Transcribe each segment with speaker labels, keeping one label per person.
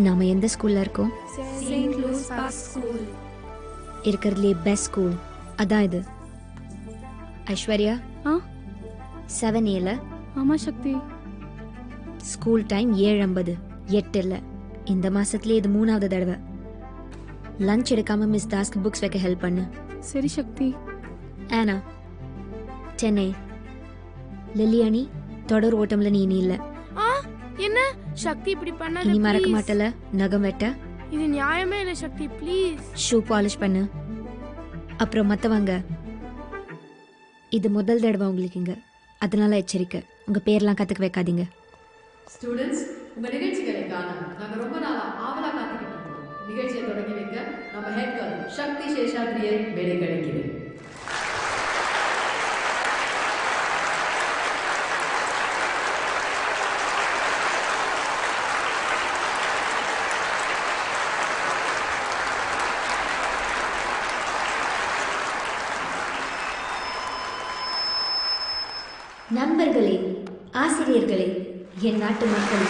Speaker 1: நாம எந்த ஸ்கூல்ல இருக்கோம்?
Speaker 2: Saint Louis park school.
Speaker 1: இருக்கிறதுலே பெஸ்ட் ஸ்கூல் அதான் இது. ஐஸ்வர்யா 7Aல.
Speaker 2: ஆமா சக்தி.
Speaker 1: ஸ்கூல் டைம் 7:50, 8 இல்ல. இந்த மாசத்துலயே இது 3வது தடவை. லஞ்ச் எடுக்காம மிஸ் தாஸ்க்கு புக்ஸ் வைக்க ஹெல்ப் பண்ணு.
Speaker 2: சரி சக்தி.
Speaker 1: ஆனா 10A. லில்லியானி தொடர் ஓட்டம்ல நீ இல்ல.
Speaker 2: என்ன சக்தி இப்படி பண்ணாத.
Speaker 1: நீ மறக்க மாட்டல நகம் வெட்ட.
Speaker 2: இது நியாயமே இல்ல சக்தி, ப்ளீஸ்.
Speaker 1: ஷூ பாலிஷ் பண்ணு. அப்புறம் மத்தவங்க, இது முதல் தடவை உங்களுக்கு இங்க, அதனால எச்சரிக்கை, உங்க பேர்லாம் கத்துக்க வைக்காதீங்க.
Speaker 3: ஸ்டூடெண்ட்ஸ், உங்க நிகழ்ச்சிகளை காண நாங்க ரொம்ப நாளா ஆவலா காத்துக்கிட்டு இருக்கோம். நிகழ்ச்சியை தொடங்கி வைக்க நம்ம ஹெட் கேர்ள் சக்தி சேஷாத்ரியை மேடை கழிக்கிறேன்.
Speaker 1: நண்பர்களே, ஆசிரியர்களே, என் நாட்டு மக்களே,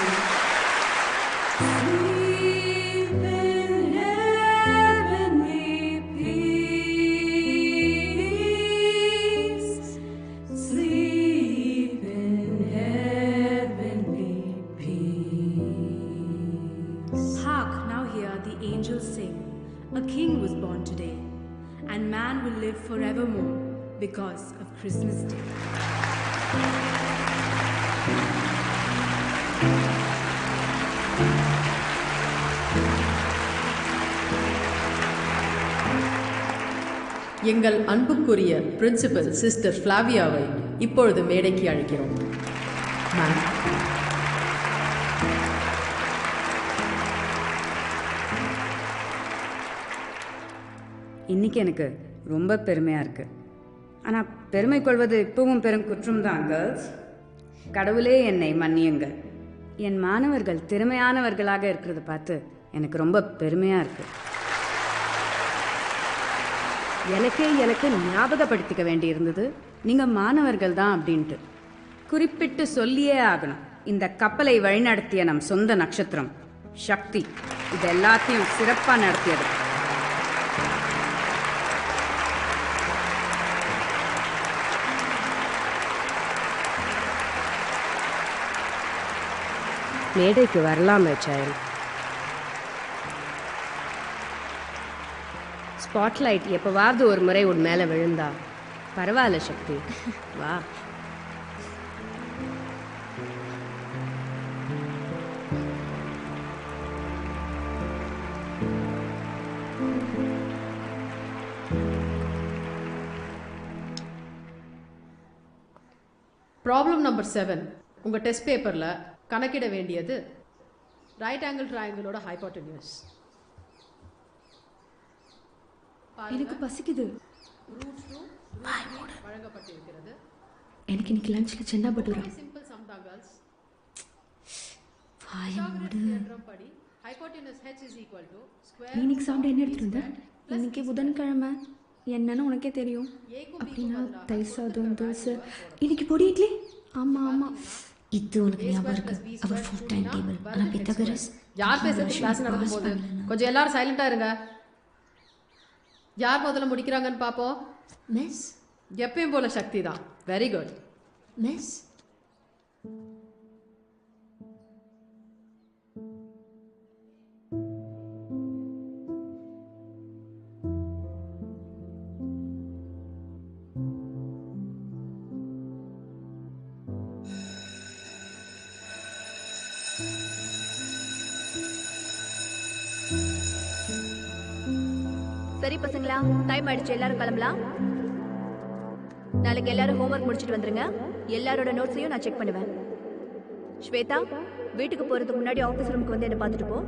Speaker 4: Hark, now hear the angels sing. A king was born today, and man will live forevermore because of Christmas Day.
Speaker 3: எங்கள் அன்புக்குரிய பிரின்சிபல் சிஸ்டர் ஃப்ளாவியாவை இப்பொழுது மேடைக்கு அழைக்கிறோம். மேம்.
Speaker 5: இன்னைக்கு எனக்கு ரொம்ப பெருமையாக இருக்குது. ஆனால் பெருமை கொள்வது இப்பவும் பெரும் குற்றம் தான் கேர்ள்ஸ். கடவுளே என்னை மன்னியுங்கள். என் மாணவர்கள் திறமையானவர்களாக இருக்கிறத பார்த்து எனக்கு ரொம்ப பெருமையாக இருக்குது. எனக்கு ஞாபகப்படுத்திக்க வேண்டியிருந்தது நீங்கள் மாணவர்கள் தான் அப்படின்ட்டு. குறிப்பிட்டு சொல்லியே ஆகணும். இந்த கப்பலை வழிநடத்திய நம் சொந்த நட்சத்திரம் சக்தி இது எல்லாத்தையும் சிறப்பாக நடத்தியது.
Speaker 6: மேடைக்கு வரலாமே சைல்ட். ஸ்பாட்லைட் எப்போவாவது ஒரு முறை உன் மேலே விழுந்தா பரவாயில்ல சக்தி, வா.
Speaker 3: Problem number 7. உங்கள் டெஸ்ட் பேப்பரில் கணக்கிட வேண்டியது ரைட் ஆங்கிள் ட்ரையாங்கிளோட ஹைப்போட்டென்யூஸ்.
Speaker 2: எனக்கு பசிக்குது.
Speaker 3: வழங்கப்பட்டிருக்கிறது.
Speaker 2: எனக்கு இன்னைக்கு லஞ்ச்ல சென்னா பட்டூரா.
Speaker 3: சிம்பிள் சம் தான் கேர்ள்ஸ். படி hypotenuse h is equal to square.
Speaker 2: இன்னைக்கு சாப்பிட என்ன எடுத்துட்டு வந்த? இன்னைக்கு புதன்கிழமை, என்னன்னு உனக்கே தெரியும். அப்படின்னா தயிர் சாதம், தோசை. இன்னைக்கு பொடி இட்லி. ஆமா ஆமா,
Speaker 1: இது உனக்கு ஞாபகம் இருக்கு. அவர் ஃபுல் டைம் டேபிள். ஆனா பித்தகரஸ்
Speaker 3: யார் பேசுறது கிளாஸ் நடக்கும்போது? கொஞ்சம் எல்லாரும் சைலண்டா இருங்க. யார் முதல்ல முடிக்கிறாங்கன்னு பார்ப்போம்.
Speaker 1: மிஸ்.
Speaker 3: எப்பயும் போல சக்தி தான். Very good
Speaker 1: miss.
Speaker 7: சரி பசங்களா, டைம் ஆயிடுச்சு, எல்லாரும் கிளம்பலாம். நாளைக்கு எல்லாரும் ஹோம்ஒர்க் முடிச்சுட்டு வந்துருங்க. எல்லாரோட நோட்ஸையும் நான் செக் பண்ணுவேன். ஸ்வேதா, வீட்டுக்கு போறதுக்கு முன்னாடி ஆஃபீஸ் ரூமுக்கு வந்து என்ன பார்த்துட்டு போ.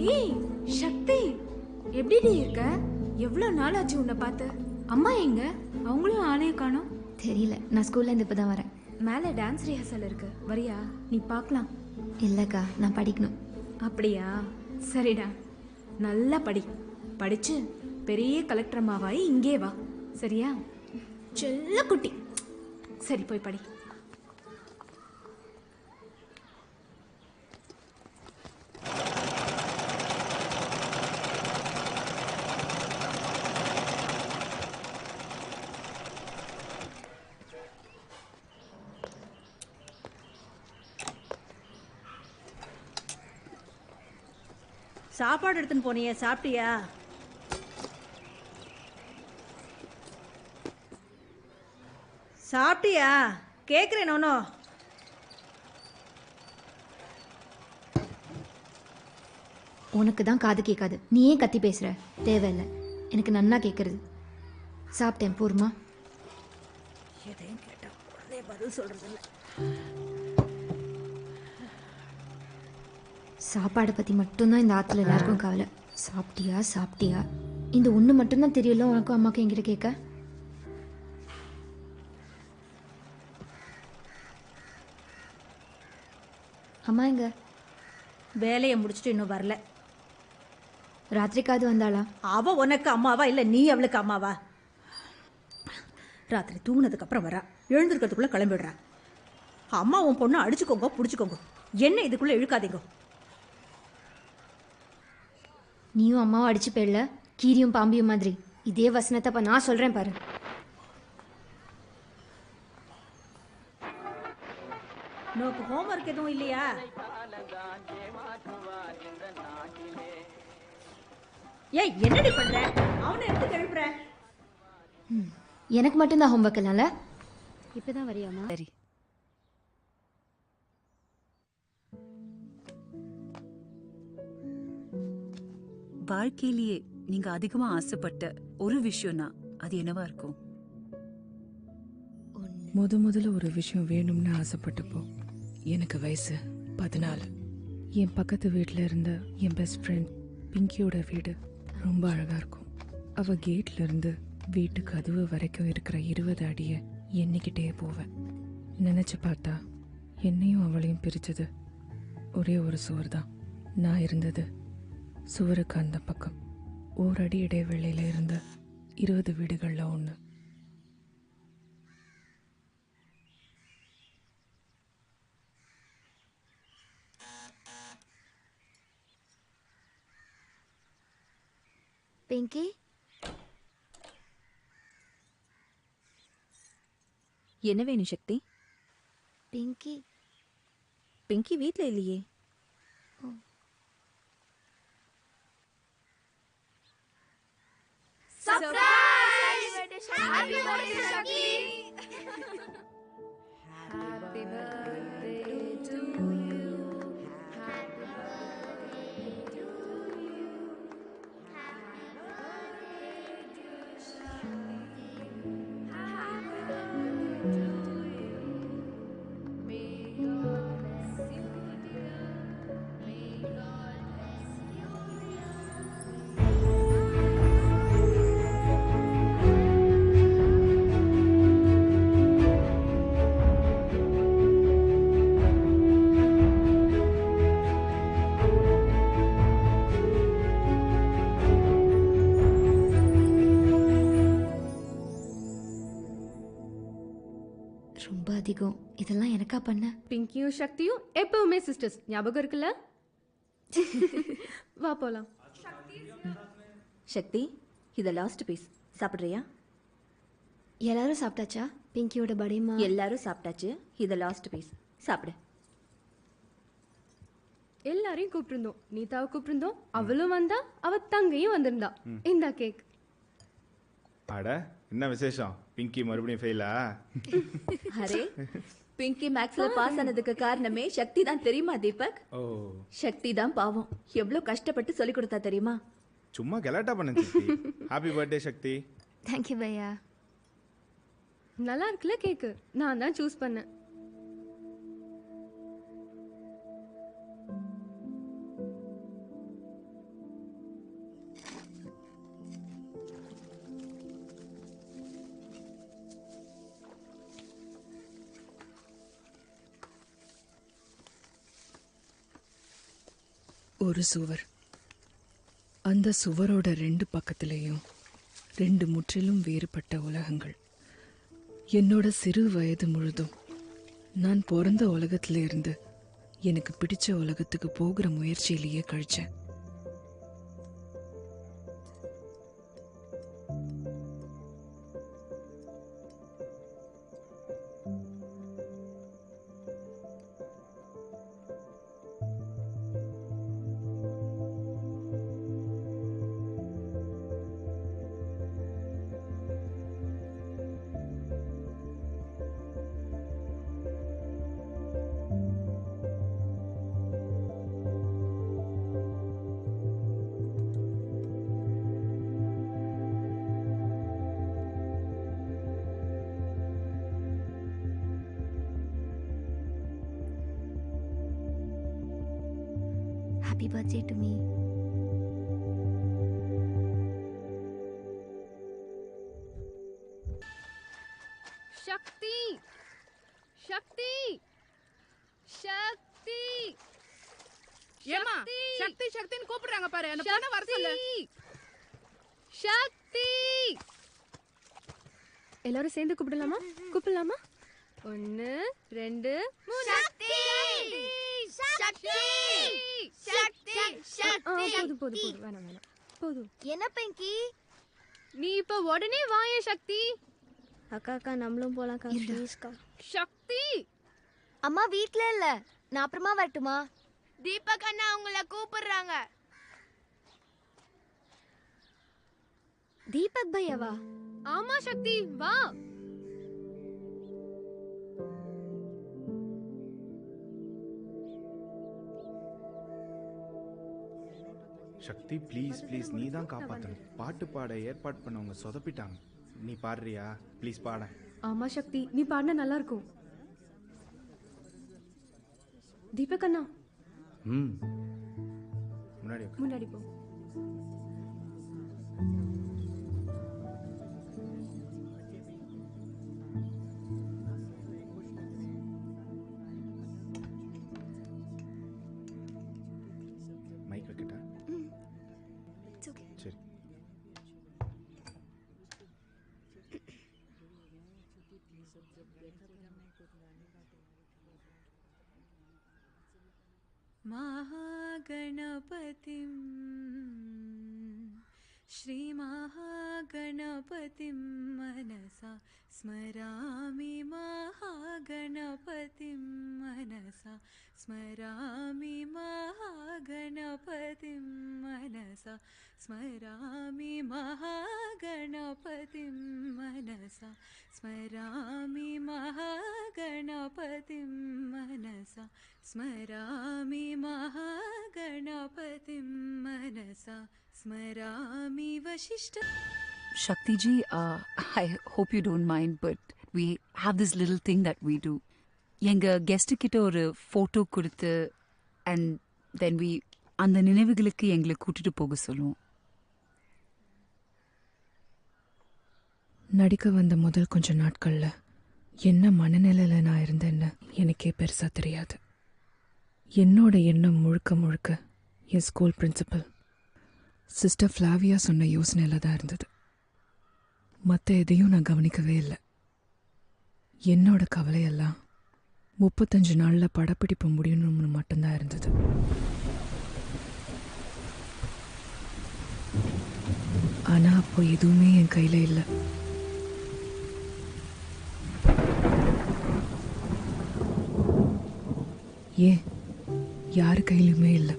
Speaker 2: ஏய் சக்தி, எப்படிடி இருக்க? எவ்வளோ நாள் ஆச்சு உன்னை பார்த்து. அம்மா எங்க? அவங்களும் ஆளைய காணோம்.
Speaker 1: தெரியல, நான் ஸ்கூல்லேருந்து இப்போ தான் வரேன்.
Speaker 2: மேலே டான்ஸ் ரிஹர்சல் இருக்கு, வரியா? நீ பார்க்கலாம்.
Speaker 1: இல்லைக்கா, நான் படிக்கணும்.
Speaker 2: அப்படியா? சரிடா, நல்லா படி. படிச்சு பெரிய கலெக்டர் அம்மாவாய் இங்கே வா, சரியா? செல்ல குட்டி. சரி, போய் படி.
Speaker 8: சாப்பாடு எடுத்துன்னு போனியே, சாப்பிட்டியா? சாப்பிட்டியா கேட்குறேன். நோனோ
Speaker 1: உனக்கு தான் காது கேட்காது, நீ ஏன் கத்தி பேசுற? தேவையில்லை, எனக்கு நன்னா கேட்கறது. சாப்பிட்டேன், போருமா?
Speaker 8: எதையும் கேட்டா உடனே பதில் சொல்றதில்ல.
Speaker 1: சாப்பாடை பற்றி மட்டும்தான் இந்த ஆற்றுல எல்லாருக்கும் கவலை. சாப்பிட்டியா சாப்பிட்டியா, இந்த ஒன்று மட்டும்தான் தெரியல உனக்கும் அம்மாக்கும் என்கிட்ட கேட்க. அம்மா எங்க?
Speaker 8: வேலையை முடிச்சுட்டு இன்னும் வரல.
Speaker 1: ராத்திரிக்காவது வந்தாளா?
Speaker 8: அவ உனக்கு அம்மாவா இல்லை நீ அவளுக்கு அம்மாவா? ராத்திரி தூங்கினதுக்கு அப்புறம் வரா, எழுந்திருக்கிறதுக்குள்ள கிளம்பிடுறா. அம்மா உன் பொண்ணு அடிச்சுக்கோங்க பிடிச்சிக்கோங்க, என்ன இதுக்குள்ள இழுக்காதீங்க.
Speaker 1: நீயும் அம்மாவும் அடிச்சு போயிடல, கீரியும் பாம்பியும் மாதிரி. இதே வசனத்தை அப்ப நான் சொல்றேன் பாரு.
Speaker 8: நோக்கு ஹோம்ஒர்க் எதுவும் இல்லையா? ஏய், என்னடி பண்ற? அவனை எடுத்து கழுப்புற.
Speaker 1: எனக்கு மட்டும்தான் ஹோம்ஒர்க் இல்லைல்ல?
Speaker 6: இப்பதான் வரியாமா? சரி.
Speaker 9: வாழ்க்கையிலேயே நீங்க அதிகமா ஆசைப்பட்ட ஒரு விஷயம்னா அது என்னவா இருக்கும்?
Speaker 10: முதல்ல ஒரு விஷயம் வேணும்னு ஆசைப்பட்டப்போ எனக்கு வயசு 14. என் பக்கத்து வீட்டில் இருந்த என் பெஸ்ட் ஃப்ரெண்ட் பிங்கியோட வீடு ரொம்ப அழகாக இருக்கும். அவள் கேட்ல இருந்து வீட்டு கதவு வரைக்கும் இருக்கிற 20 அடியை எண்ணிக்கிட்டே போவேன். நினச்சி பார்த்தா என்னையும் அவளையும் பிரித்தது ஒரே ஒரு சுவர் தான். நான் இருந்தது சுவருக்கு அந்த பக்கம். ஓரடி இடைவேளையில் இருந்த 20 வீடுகளில் ஒன்று.
Speaker 1: பிங்கி,
Speaker 7: என்ன வேணும் சக்தி?
Speaker 1: பிங்கி
Speaker 7: பிங்கி வீட்டில் இல்லையே.
Speaker 1: ரொம்ப அதிகம். இதெல்லாம் எனக்கா பண்ண?
Speaker 6: பிங்கியும் சக்தியும் எப்பவுமே சிஸ்டர்ஸ், ஞாபகம் இருக்குல்ல? வா போலாம்.
Speaker 7: சக்தி, இதை லாஸ்ட் பீஸ் சாப்பிட்றியா?
Speaker 1: எல்லாரும் சாப்பிட்டாச்சா? பிங்கியோட பர்த்டேமா?
Speaker 7: எல்லாரும் சாப்பிட்டாச்சு, இதை லாஸ்ட் பீஸ் சாப்பிடு.
Speaker 6: எல்லாரையும் கூப்பிட்டுருந்தோம், நீதாவை கூப்பிட்டுருந்தோம், அவளும் வந்தா, அவ தங்கையும் வந்திருந்தா. இந்தா கேக்.
Speaker 11: அட, என்ன விசேஷம்? பிங்கி மறுபடியும் ஃபெயிலா?
Speaker 7: அரே, பிங்கி மேக்ஸ்ல பாஸ் ஆனதுக்கு காரணமே சக்தி தான் தெரியுமா தீபக்?
Speaker 11: ஓ,
Speaker 7: சக்தி தான் பாவம், எவ்வளவு கஷ்டப்பட்டு சொல்லி கொடுத்தா தெரியுமா?
Speaker 11: சும்மா கலாட்டா பண்ண சக்தி. ஹாப்பி பர்த்டே சக்தி.
Speaker 1: தேங்க்யூ பையா.
Speaker 6: நல்லா இருக்குல்ல கேக்கு? நான் தான் சூஸ் பண்ணேன்.
Speaker 10: ஒரு சுவர். அந்த சுவரோட 2 பக்கத்திலேயும் 2 முற்றிலும் வேறுபட்ட உலகங்கள். என்னோட சிறு வயது முழுதும் நான் பிறந்த உலகத்துல இருந்து எனக்கு பிடிச்ச உலகத்துக்கு போகிற முயற்சியிலேயே கழிச்சேன்.
Speaker 1: Happy birthday to me.
Speaker 6: சக்தி சக்தி சக்தி
Speaker 5: ஏமா சக்தி சக்தின்னு கூப்பிடுறாங்க பாரு. அந்த பொண்ணை வர சொல்லு.
Speaker 6: சக்தி எல்லாரும் சேர்ந்து கூப்பிடலாமா? கூப்பிடலாமா? 1 2 3 சக்தி சக்தி சக்தி சக்தி. போதும் வேணாம் போதும்.
Speaker 1: என்ன பெங்கி?
Speaker 6: நீ இப்ப உடனே வாயே சக்தி.
Speaker 1: அக்கா நம்மளும் போலாம்க்கா ப்ளீஸ்க்கா.
Speaker 6: சக்தி
Speaker 1: அம்மா வீட்ல இல்ல, நான் அப்புறமா வரட்டுமா?
Speaker 6: தீபக் அண்ணா உங்களை கூப்பிடுறாங்க.
Speaker 1: தீபக் பையாவா?
Speaker 6: ஆமா சக்தி வா.
Speaker 11: சக்தி ப்ளீஸ் ப்ளீஸ், நீ தான் காப்பாற்றணும். பாட்டு பாட ஏற்பாடு பண்ணவங்க சொதப்பிட்டாங்க. நீ பாடுறியா? ப்ளீஸ் பாட.
Speaker 6: ஆமா சக்தி, நீ பாடினா நல்லா இருக்கும். தீபக் அண்ணா முன்னாடி போ.
Speaker 11: மைக் வைக்கட்டா? சரி.
Speaker 9: महागणपतिं श्रीमहागणपतिं मनसा स्मरामि. महागणपतिं मनसा स्मरामि. महागणपतिं मनसा स्मरामि. महागणपतिं मनसा स्मरामि. महागणपतिं मनसा स्मरामि. महागणपतिं मनसा स्मरामि. Vashishtha.
Speaker 12: Shakti ji, I hope you don't mind, but we have this little thing that we do. எங்க கெஸ்ட் கிட்ட ஒரு போட்டோ கொடுத்து and then we அந்த நினைவுகளுக்கு எங்களை கூட்டிட்டு போக சொல்லுவோம்.
Speaker 10: நடிக்க வந்த முதல் கொஞ்ச நாட்கள்ல என்ன மனநிலையில நான் இருந்தேன்னு எனக்கே பெருசா தெரியாது. என்னோட எண்ணம் முழுக்க முழுக்க என் ஸ்கூல் பிரின்சிபல் சிஸ்டர் ஃப்ளாவியா சொன்ன யோசனையில தான் இருந்தது. மற்ற எதையும் நான் கவனிக்கவே இல்லை. என்னோட கவலையெல்லாம் 35 நாள்ல படப்பிடிப்பு முடியணும்னு மட்டும்தான் இருந்தது. ஆனா அப்போ எதுவுமே என் கையில இல்லை. ஏன் யாரு கையிலுமே இல்லை.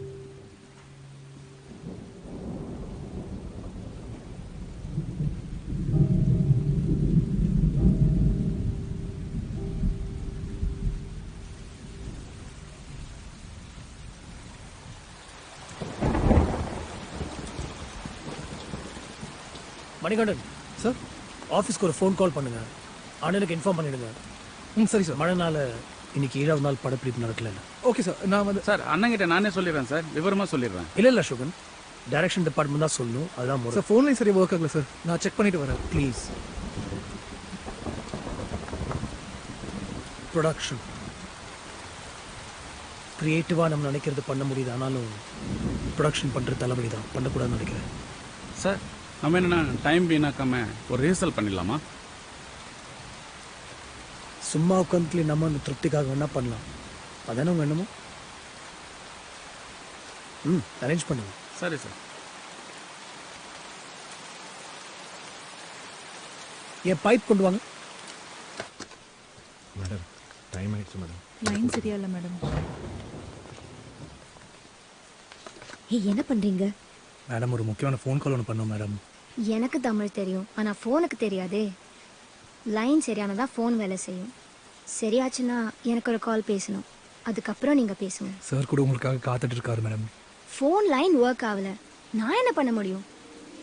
Speaker 13: மணிகண்டன் சார், ஆஃபீஸ்க்கு ஒரு ஃபோன் கால் பண்ணுங்க. அண்ணனுக்கு இன்ஃபார்ம் பண்ணிடுங்க.
Speaker 14: சரி சார்.
Speaker 13: மழைனால இன்னைக்கு 7வது நாள் படப்பிடிப்பு நடக்கல.
Speaker 14: ஓகே சார், நான் வந்து
Speaker 15: சார் அண்ணங்கிட்ட நானே சொல்லிடுறேன் சார், விவரமா சொல்லிடுறேன்.
Speaker 13: இல்லை அசோகன், டைரக்ஷன் டிபார்ட்மெண்ட் தான் சொல்லணும். அதுதான்
Speaker 14: சார் ஃபோன்லையும் சரியாக ஒர்க் ஆகல சார். நான் செக் பண்ணிட்டு வரேன்
Speaker 13: ப்ளீஸ். ப்ரொடக்ஷன் கிரியேட்டிவாக நம்ம நினைக்கிறது பண்ண முடியுது. ஆனாலும் ப்ரொடக்ஷன் பண்ணுற தலைவலி தான், பண்ணக்கூடாதுன்னு நினைக்கிறேன்.
Speaker 15: சார் நம்ம என்னென்னா டைம் வீணாக்காம ஒரு ரிஹர்சல் பண்ணிடலாமா?
Speaker 13: சும்மா உட்காந்துல நம்ம அந்த திருப்திக்காக வேணா பண்ணலாம். அதானே உங்கள் எண்ணமோ? அரேஞ்ச் பண்ணுங்க.
Speaker 15: சரி சார்.
Speaker 13: என் பைப் கொண்டு வாங்க.
Speaker 16: மேடம் டைம் ஆயிடுச்சு மேடம்.
Speaker 9: லைன் சரியா இல்லை மேடம்.
Speaker 1: ஏய் என்ன பண்றீங்க?
Speaker 13: மேடம் ஒரு முக்கியமான ஃபோன் கால் ஒன்று பண்ணோம் மேடம்.
Speaker 1: எனக்கு தமிழ் தெரியும், ஆனா ஃபோனுக்கு தெரியாதே. லைன் சரியானதா ஃபோன் வேலை செய்யும். சரியாச்சுன்னா எனக்கு ஒரு கால் பேசணும், அதுக்கப்புறம் நீங்க பேசுங்க.
Speaker 13: சார் கூட உங்களுக்காக காத்துட்டு இருக்காரு மேடம்.
Speaker 1: ஃபோன் லைன் ஒர்க் ஆகல, நான் என்ன பண்ண முடியும்?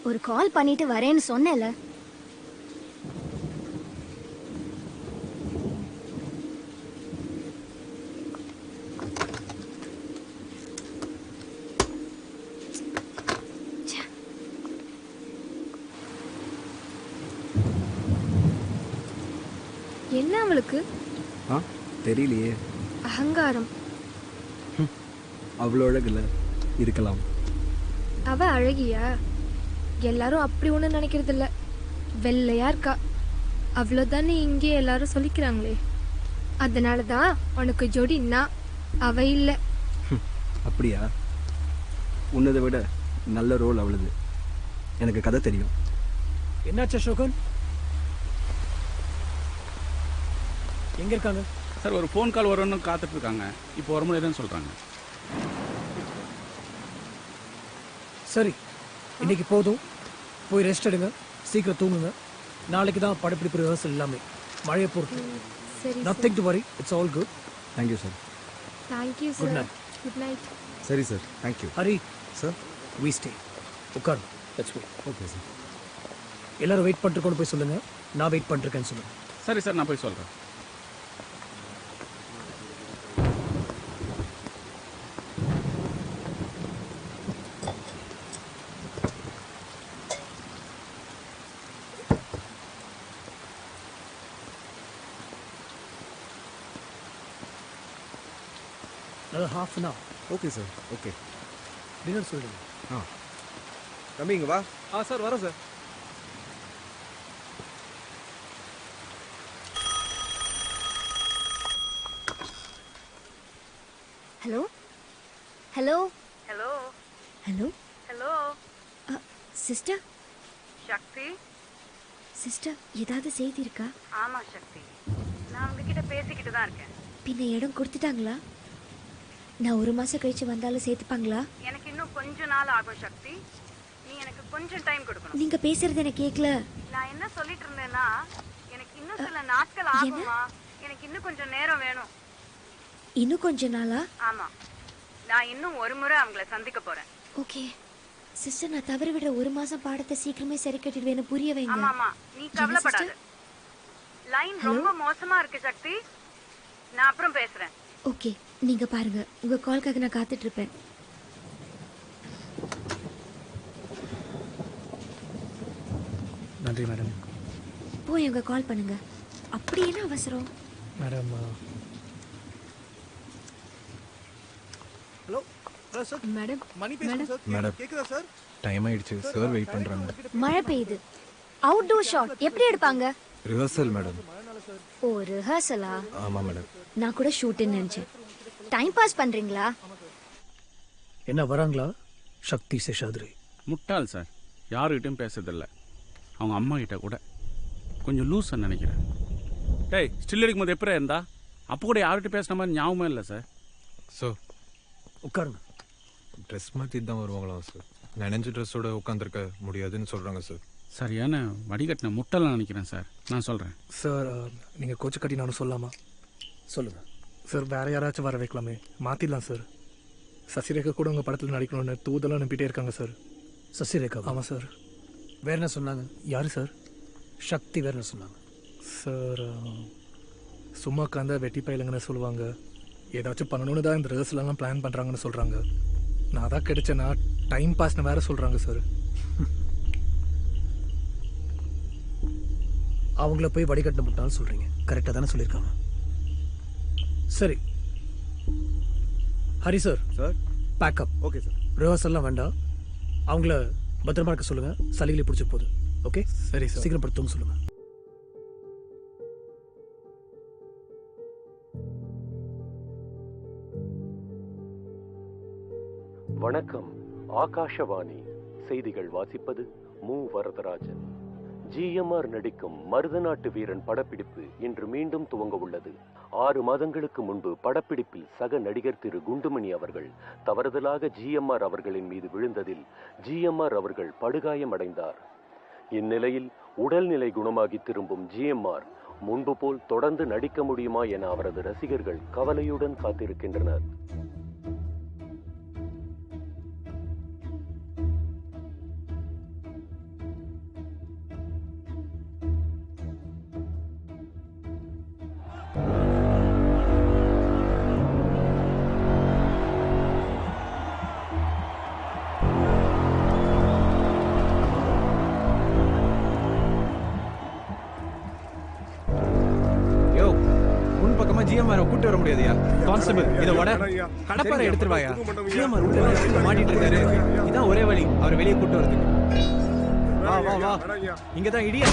Speaker 1: ஒரு கால் பண்ணிட்டு வரேன்னு சொன்னேன்ல. என்ன அவளுக்கு?
Speaker 17: தெரியலையே.
Speaker 1: அகங்காரம்.
Speaker 17: அவ்வளோ அழகுல இருக்கலாம்.
Speaker 1: அவ அழகியா? எல்லாரும் அப்படி ஒண்ணு நினைக்கிறது இல்ல. வெள்ளையா இருக்கா, அவ்வளோதானே இங்கே எல்லாரும் சொல்லிக்கிறாங்களே. அதனாலதான் உனக்கு ஜோடின்னா அவ இல்ல.
Speaker 17: அப்படியா? உன்னதை விட நல்ல ரோல் அவளுது. எனக்கு கதை தெரியும்.
Speaker 13: என்னாச்சு அசோகன்? எங்க இருக்காங்க?
Speaker 15: சார் ஒரு ஃபோன் கால் வரும்னு காத்துட்டு இருக்காங்க. இப்போ வர முடியாதுன்னு சொல்கிறாங்க.
Speaker 13: சரி, இன்னைக்கு போதும். போய் ரெஸ்ட் எடுங்க, சீக்கிரம் தூங்குங்க. நாளைக்கு தான் படப்பிடிப்பு ரிஹர்சல் எல்லாமே. மழையை பொறுத்து.
Speaker 1: சரி.
Speaker 13: Nothing to worry, it's all good.
Speaker 17: Thank you sir.
Speaker 1: Thank you
Speaker 13: Good
Speaker 1: sir.
Speaker 13: night.
Speaker 1: Good night.
Speaker 17: சரி sir, thank you.
Speaker 13: Hari
Speaker 17: sir,
Speaker 13: we stay. உட்கார். Let's go.
Speaker 17: Okay sir.
Speaker 13: எல்லாரும் வெயிட் பண்ணிட்டு கொண்டு போய் சொல்லுங்க. நான் வெயிட் பண்ணிருக்கேன்னு சொல்லுங்க.
Speaker 15: சரி சார், நான் போய் சொல்கிறேன்.
Speaker 13: another half an hour.
Speaker 16: Okay sir. Okay.
Speaker 13: Dinner சொல்லுங்க.
Speaker 16: தம்பி இங்க வா.
Speaker 14: சார் வரேன் sir.
Speaker 1: Hello hello
Speaker 5: hello
Speaker 1: hello
Speaker 5: hello
Speaker 1: sister.
Speaker 5: Shakti.
Speaker 1: Sister, ஏதாவது செய்தி இருக்கா?
Speaker 5: ஆமா சக்தி, நான் உங்ககிட்ட பேசிக்கிட்டு தான் இருக்கேன்.
Speaker 1: பின்ன இடம் கொடுத்துட்டாங்களா? நான் ஒரு மாசம் கழிச்சு வந்தாலும் சேர்த்துப்பாங்களா?
Speaker 5: எனக்கு இன்னும் கொஞ்ச நாள் ஆகும் சக்தி. நீ எனக்கு கொஞ்சம் டைம் கொடுக்கணும்.
Speaker 1: நீங்க பேசுறது எனக்கு கேட்கல.
Speaker 5: நான் என்ன சொல்லிட்டு இருந்தேன்னா, எனக்கு இன்னும் சில நாட்கள் ஆகுமா, எனக்கு இன்னும் கொஞ்சம் நேரம் வேணும்.
Speaker 1: இன்னும் கொஞ்ச நாளா?
Speaker 5: ஆமா, நான் இன்னும் ஒரு முறை அவங்கள சந்திக்க போறேன்.
Speaker 1: ஓகே சிஸ்டர், நான் தவற விடுற ஒரு மாசம் பாடத்தை சீக்கிரமே சரி கட்டிடுவேன்னு புரிய வைங்க.
Speaker 5: ஆமா ஆமா, நீ கவலைப்படாத. லைன் ரொம்ப மோசமா இருக்கு சக்தி, நான் அப்புறம் பேசுறேன்.
Speaker 1: ஓகே, நீங்க பாருங்க, உங்க கால்க்காக நான் காத்துட்டு இருப்பேன்.
Speaker 13: நன்றி மேடம்.
Speaker 1: போய் உங்க கால் பண்ணுங்க. அப்படி என்ன அவசரம்?
Speaker 13: Madam.
Speaker 14: Hello sir.
Speaker 2: Madam
Speaker 14: Mani பேசுங்க சார்.
Speaker 16: மேடம்
Speaker 14: கேக்குதா சார்?
Speaker 16: டைம் ஆயிடுச்சு. சார் வெயிட் பண்றாங்க.
Speaker 1: மழை பெய்யுது. அவுட்டோர் ஷாட் எப்படி எடுப்பாங்க?
Speaker 16: Rehearsal madam.
Speaker 1: ஓ ரிஹர்சலா?
Speaker 16: ஆமா மேடம்.
Speaker 1: நான் கூட ஷூட்னு நினைச்சேன். டைம் பாஸ் பண்றீங்களா?
Speaker 13: என்ன வராங்களா சக்தி சேஷாத்ரி?
Speaker 15: முட்டாள் சார், யாருக்கிட்டையும் பேசுறதில்ல. அவங்க அம்மா கிட்ட கூட கொஞ்சம் லூஸாக நினைக்கிறேன். டேய், ஸ்டில் இருக்கும்போது எப்படி இருந்தா? அப்போ கூட யார்கிட்ட பேசுன மாதிரி ஞாபகமே இல்லை சார்.
Speaker 16: சார்
Speaker 13: உட்காருங்க.
Speaker 16: ட்ரெஸ் மாற்றிட்டு தான் வருவாங்களா சார்? நினைஞ்ச ட்ரெஸ்ஸோட உட்காந்துருக்க முடியாதுன்னு சொல்கிறாங்க சார்.
Speaker 15: சரியான வடிகட்டின முட்டெல்லாம் நினைக்கிறேன் சார். நான் சொல்கிறேன்
Speaker 13: சார். நீங்கள் கோச்சு கட்டி நானும் சொல்லாமா? சொல்லுங்க சார். வேற யாராச்சும் வர வைக்கலாமே, மாற்றிடலாம் சார். சசிரேகா கூட உங்கள் படத்தில் நடிக்கணும்னு தூதெல்லாம் அனுப்பிட்டே இருக்காங்க சார். சசிரேகா? ஆமாம் சார். வேற என்ன சொன்னாங்க? யார் சார்? சக்தி. வேற என்ன சொன்னாங்க சார்? சும்மா உட்காந்தா வெட்டி பயிலுங்கன்னு சொல்லுவாங்க. ஏதாச்சும் பண்ணணும்னு தான் இந்த ரிஹர்சல்லாம் பிளான் பண்ணுறாங்கன்னு சொல்கிறாங்க. நான் தான் கிடைச்சேன்னா டைம் பாஸ்னு வேற சொல்கிறாங்க சார். அவங்கள போய் வடிகட்ட முட்டான்னு சொல்கிறீங்க. கரெக்டாக தானே சொல்லியிருக்காங்க. சரி Hari sir.
Speaker 16: Sir
Speaker 13: pack up.
Speaker 16: Okay sir.
Speaker 13: ரிஹர்சல்லாம் வேண்டாம். அவங்கள பத்திரமா இருக்க சொல்லுங்க. சளிகளை பிடிச்சி போகுது. ஓகே
Speaker 14: சரி சார்.
Speaker 13: சீக்கிரம் படுத்து தூங்க சொல்லுங்க.
Speaker 18: வணக்கம். ஆகாஷவாணி செய்திகள் வாசிப்பது மு வரதராஜன். ஜிஎம்ஆர் நடிக்கும் மருதநாட்டு வீரன் படப்பிடிப்பு இன்று மீண்டும் துவங்க உள்ளது. 6 மாதங்களுக்கு முன்பு படப்பிடிப்பில் சக நடிகர் திரு குண்டுமணி அவர்கள் தவறுதலாக ஜிஎம்ஆர் அவர்களின் மீது விழுந்ததில் ஜிஎம்ஆர் அவர்கள் படுகாயமடைந்தார். இந்நிலையில் உடல்நிலை குணமாகி திரும்பும் ஜிஎம்ஆர் முன்பு போல் தொடர்ந்து நடிக்க முடியுமா என அவரது ரசிகர்கள் கவலையுடன் காத்திருக்கின்றனர்.
Speaker 16: ஜிஎம்ஆர் கூட்டு வர முடியாதுயா. கான்ஸ்டபிள் இதை வட கடப்பாரை எடுத்துருவாயா. ஜிஎம்ஆர் உள்ள மாட்டிட்டு இருக்காரு. இதான் ஒரே வழி அவர் வெளியே கூட்டு வரதுக்கு. வா வா வா, இங்கதான் இடியா.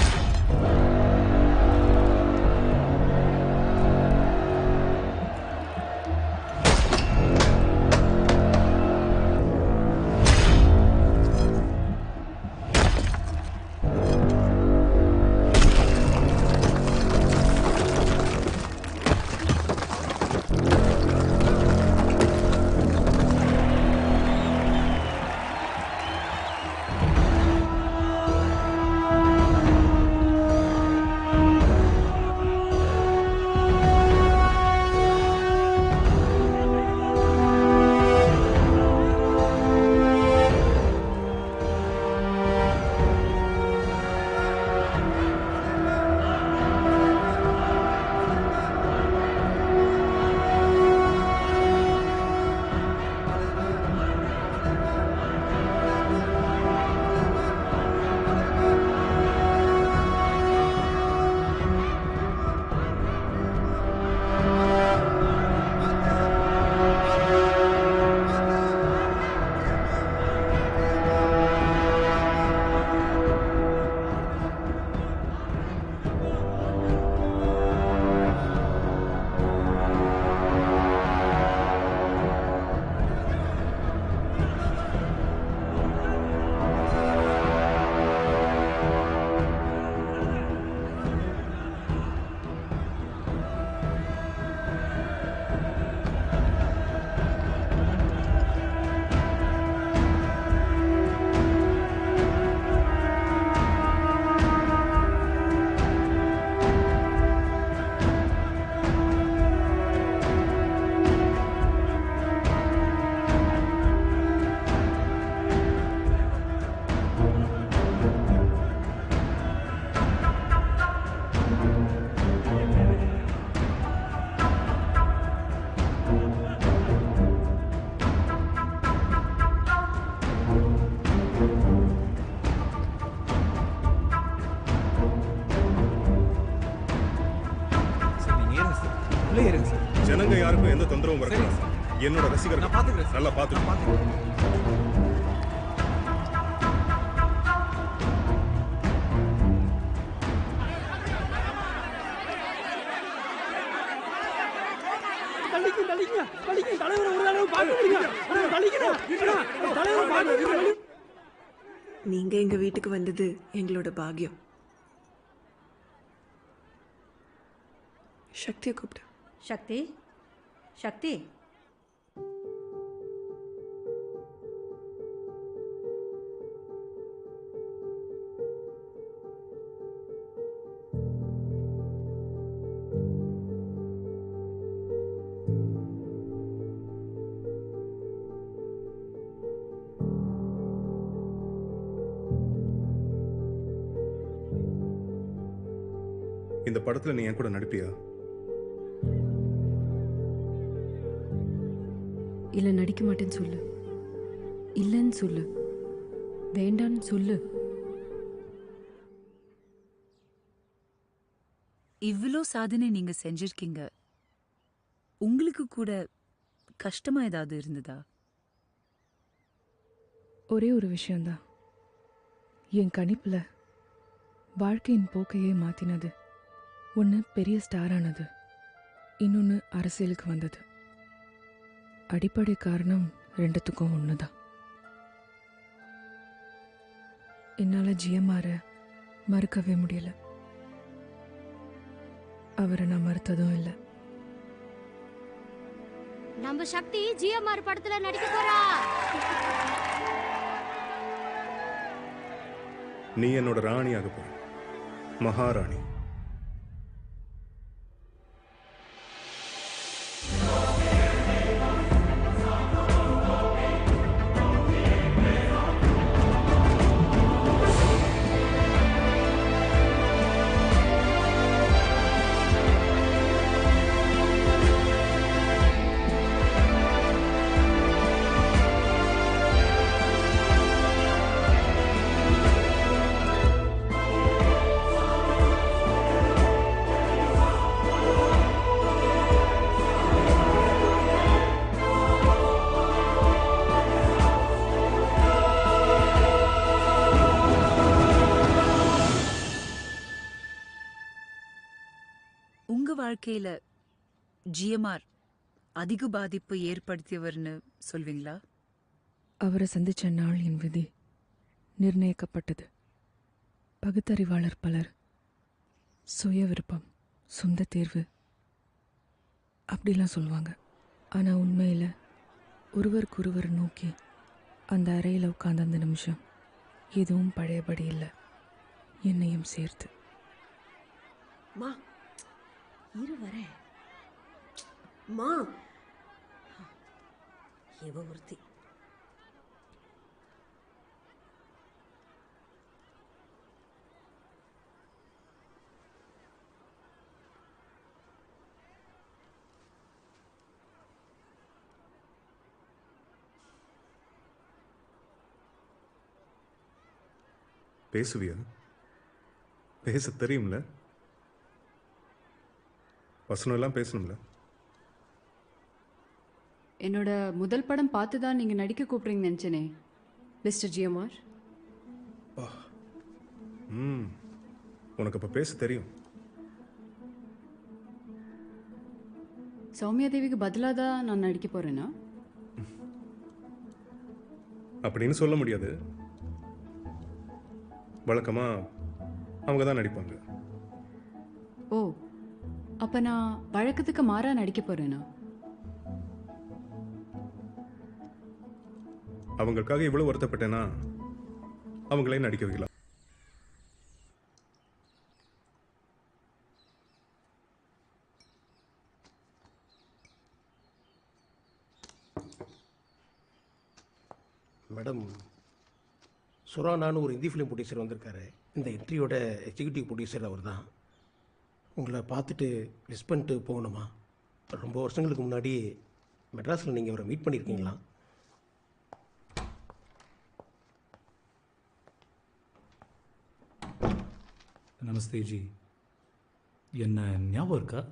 Speaker 19: ஜனங்க யாருக்கும் எந்த தொந்தரவும் வரக்கூடாது. என்னோட ரசிகர்கள் நல்லா பார்த்துக்கிறேன்.
Speaker 20: நீங்க எங்க வீட்டுக்கு வந்தது எங்களோட பாக்கியம். சக்தியை கூப்பிட்டு.
Speaker 8: சக்தி, சக்தி,
Speaker 19: இந்த படத்துல நீ என் கூட நடிப்பியா?
Speaker 10: இல்லை நடிக்க மாட்டேன்னு சொல்லு. இல்லைன்னு சொல்லு. வேண்டான்னு சொல்லு.
Speaker 12: இவ்வளோ சாதனை நீங்க செஞ்சிருக்கீங்க. உங்களுக்கு கூட கஷ்டமா ஏதாவது இருந்ததா?
Speaker 10: ஒரே ஒரு விஷயந்தான். என் கணிப்பில் வாழ்க்கையின் போக்கையே மாற்றினது. ஒன்று பெரிய ஸ்டாரானது, இன்னொன்று அரசியலுக்கு வந்தது. அடிப்படை காரணம் ரெண்டுத்துக்கும் ஒன்று தான். என்னால் ஜிஎம்ஆரை மறுக்கவே முடியல. அவரை நான் மறுத்ததும் இல்லை.
Speaker 21: நம்ம சக்தி ஜிஎம்ஆர் படத்துல நடிக்க போறா.
Speaker 19: நீ என்னோட ராணியாக போற, மகாராணி.
Speaker 9: உங்க வாழ்க்கையில ஜிஎம்ஆர் அதிக பாதிப்பு ஏற்படுத்தியவர்னு சொல்வீங்களா?
Speaker 10: அவரை சந்திச்ச நாள் என் விதி நிர்ணயிக்கப்பட்டது. பகுத்தறிவாளர் பலர் சுய விருப்பம், சொந்த தேர்வு அப்படிலாம் சொல்லுவாங்க. ஆனால் உண்மையில் ஒருவருக்கொருவர் நோக்கி அந்த அறையில் உட்கார்ந்த அந்த நிமிஷம் எதுவும் பழையபடி இல்லை, என்னையும் சேர்த்து.
Speaker 20: மா இரு வரேன். மா இவ ஒருத்தி.
Speaker 19: பேசுவியா? பேச தெரியும்ல? வசனம் எல்லாம் பேசணும்ல?
Speaker 12: என்னோட முதல் படம் பார்த்து தான் நீங்கள் நடிக்க கூப்பிட்றீங்கன்னு நினச்சேனே மிஸ்டர் ஜிஎம்ஆர்.
Speaker 19: உனக்கு அப்போ பேச தெரியும்.
Speaker 12: சௌமியா தேவிக்கு பதிலாக தான் நான் நடிக்க போகிறேன்னா?
Speaker 19: அப்படின்னு சொல்ல முடியாது. வழக்கமாக அவங்க தான் நடிப்பாங்க.
Speaker 12: ஓ, அப்போ நான் வழக்கத்துக்கு மாறாக நடிக்க போகிறேன்னா?
Speaker 19: அவங்களுக்காக இவ்வளவு வருத்தப்பட்டேன்னா அவங்களே நடிக்க வைக்கலாம்.
Speaker 22: மேடம், சுரானான்னு ஒரு ஹிந்தி ஃபிலிம் ப்ரொடியூசர் வந்திருக்காரு. இந்த என்ட்ரியோட எக்ஸிக்யூட்டிவ் ப்ரொடியூசர் அவர் தான். உங்களை பார்த்துட்டு மிஸ் பண்ணிட்டு போகணுமா? ரொம்ப வருஷங்களுக்கு முன்னாடி மெட்ராஸில் நீங்கள் அவரை மீட் பண்ணியிருக்கீங்களா?
Speaker 23: நமஸ்தே ஜி. என்ன ஞாபகம் இருக்கா?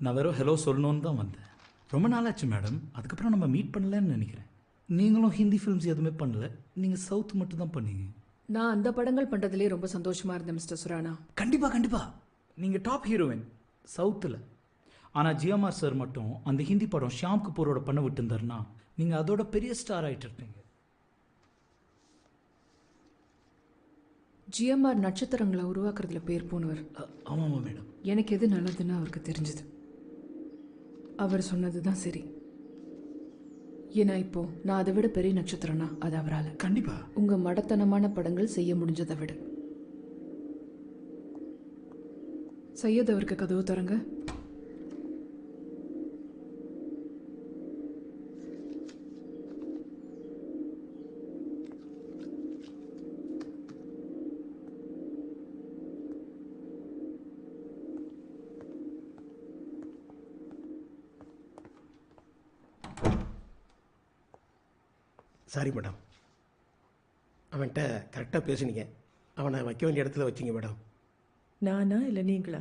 Speaker 23: நான் வெறும் ஹலோ சொல்லணுன்னு தான் வந்தேன். ரொம்ப நாளாச்சு மேடம், அதுக்கப்புறம் நம்ம மீட் பண்ணலன்னு நினைக்கிறேன். நீங்களும் ஹிந்தி ஃபிலிம்ஸ் எதுவுமே பண்ணல, நீங்கள் சவுத் மட்டும் தான் பண்ணீங்க.
Speaker 10: நான் அந்த படங்கள் பண்ணுறதுலேயே ரொம்ப சந்தோஷமாக இருந்தேன் மிஸ்டர் சுரானா.
Speaker 23: கண்டிப்பாக நீங்கள் டாப் ஹீரோயின் சவுத்தில். ஆனால் ஜிஎம்ஆர் சார் மட்டும் அந்த ஹிந்தி படம் ஷியாம் கபூரோட பண்ண விட்டுருந்தாருன்னா நீங்கள் அதோட பெரிய ஸ்டார் ஆகிட்டு இருப்பீங்க.
Speaker 10: ஜிஎம்ஆர் நட்சத்திரங்களை உருவாக்குறதுல பேர் போனவர்.
Speaker 23: ஆமாம் மேடம்.
Speaker 10: எனக்கு எது நல்லதுன்னு அவருக்கு தெரிஞ்சது. அவர் சொன்னது தான் சரி. ஏன்னா இப்போ நான் அதை விட பெரிய நட்சத்திரம்னா அது அவரால்.
Speaker 23: கண்டிப்பா
Speaker 10: உங்க மடத்தனமான படங்கள் செய்ய முடிஞ்சதை விட. சையத் அவருக்கு கதவு தரங்க.
Speaker 22: சாரி மேடம், அவன்கிட்ட கரெக்டாக பேசுனீங்க. அவனை வைக்க வேண்டிய இடத்துல வச்சிங்க மேடம்.
Speaker 3: நானா இல்லை நீங்களா?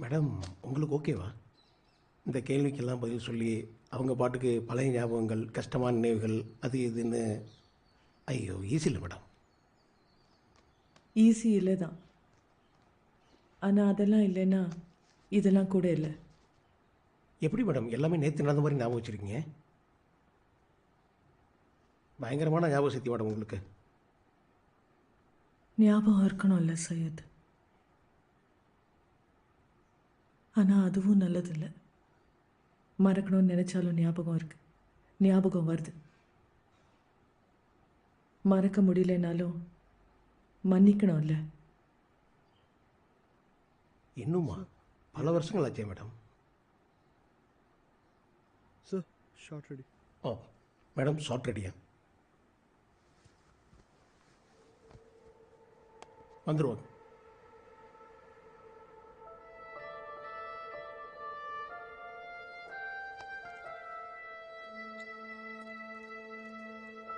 Speaker 22: மேடம் உங்களுக்கு ஓகேவா? இந்த கேள்விக்கெல்லாம் பதில் சொல்லி அவங்க பாட்டுக்கு பழைய ஞாபகங்கள், கஷ்டமான நினைவுகள், அது இதுன்னு. ஐயோ, ஈஸி இல்லை மேடம்.
Speaker 3: ஈஸி இல்லை தான். ஆனால் அதெல்லாம் இல்லைன்னா இதெல்லாம் கூட இல்லை.
Speaker 22: எப்படி மேடம் எல்லாமே நேற்று நடந்த மாதிரி ஞாபகம் வச்சுருக்கீங்க? பயங்கரமான ஞாபக சக்தி மேடம் உங்களுக்கு.
Speaker 3: ஞாபகம் இருக்கணும்ல சையத். ஆனால் அதுவும் நல்லதில்லை. மறக்கணும்னு நினச்சாலும் ஞாபகம் இருக்கு, ஞாபகம் வருது. மறக்க முடியலனாலும் மன்னிக்கணும்ல.
Speaker 22: இன்னுமா? பல வருஷங்கள் ஆச்சே மேடம்.
Speaker 17: Sir shot ready.
Speaker 22: ஓ மேடம், ஷார்ட் ரெடியா? வந்துடுவாங்க.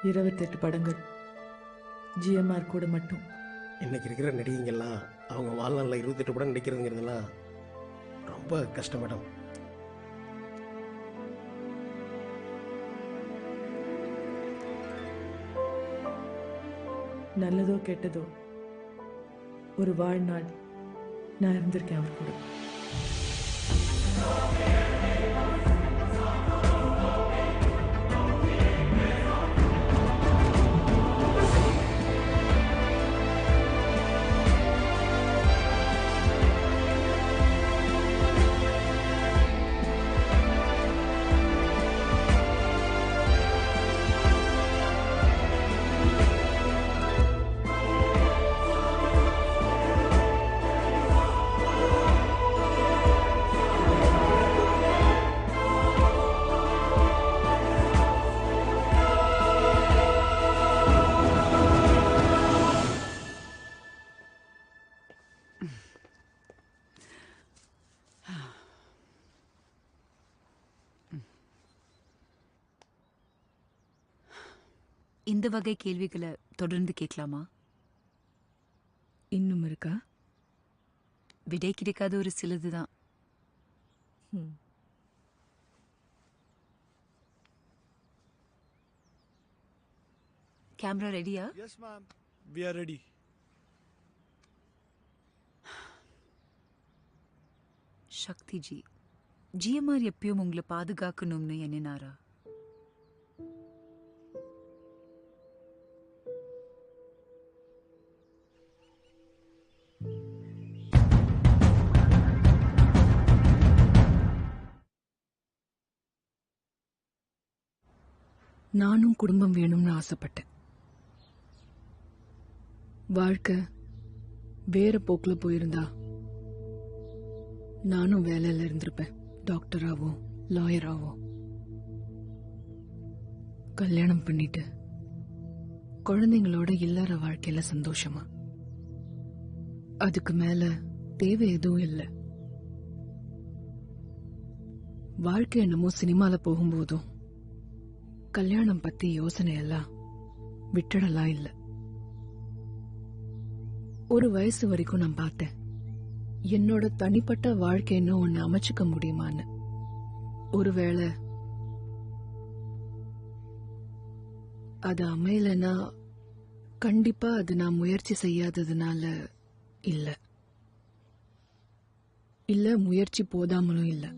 Speaker 3: இருபத்தெட்டு படங்கள் ஜிஎம்ஆர் கூட மட்டும்.
Speaker 22: இன்னைக்கு இருக்கிற நடிகைங்கெல்லாம் அவங்க வாழ்நாளில் 28 படம் நடிக்கிறதுங்கிறதுலாம் ரொம்ப கஷ்டம் மேடம்.
Speaker 3: நல்லதோ கெட்டதோ ஒரு வாழ்நாள் நான் இருந்திருக்கேன் அவர் கூட.
Speaker 12: இந்த வகை கேள்விகளை தொடர்ந்து கேட்கலாமா?
Speaker 10: இன்னும் இருக்கா?
Speaker 12: விடை கிடைக்காத ஒரு சிலது தான். கேமரா ரெடியா?
Speaker 17: Yes ma'am, we are ready.
Speaker 12: Shakti ji, GMR எப்பயும் உங்களை பாதுகாக்கணும்னு எண்ணினாரா?
Speaker 10: நானும் குடும்பம் வேணும்னு ஆசைப்பட்டேன். வாழ்க்கை வேற போக்குல போயிருந்தா நானும் வேலையில இருந்திருப்பேன், டாக்டராவோ லாயராவோ. கல்யாணம் பண்ணிட்டு குழந்தைங்களோட இல்லற வாழ்க்கையில சந்தோஷமா. அதுக்கு மேல தேவை எதுவும் இல்லை. வாழ்க்கை என்னமோ சினிமால போகும்போதும் கல்யாணம் பத்தி யோசனை எல்லாம் விட்டுடலாம் இல்ல. ஒரு வயசு வரைக்கும் நான் பார்த்தேன் என்னோட தனிப்பட்ட வாழ்க்கைன்னு ஒன்னு அமைச்சுக்க முடியுமான்னு. ஒருவேளை அது அமையலன்னா கண்டிப்பா அது நான் முயற்சி செய்யாததுனால இல்ல, இல்ல முயற்சி போதாமலும் இல்லை.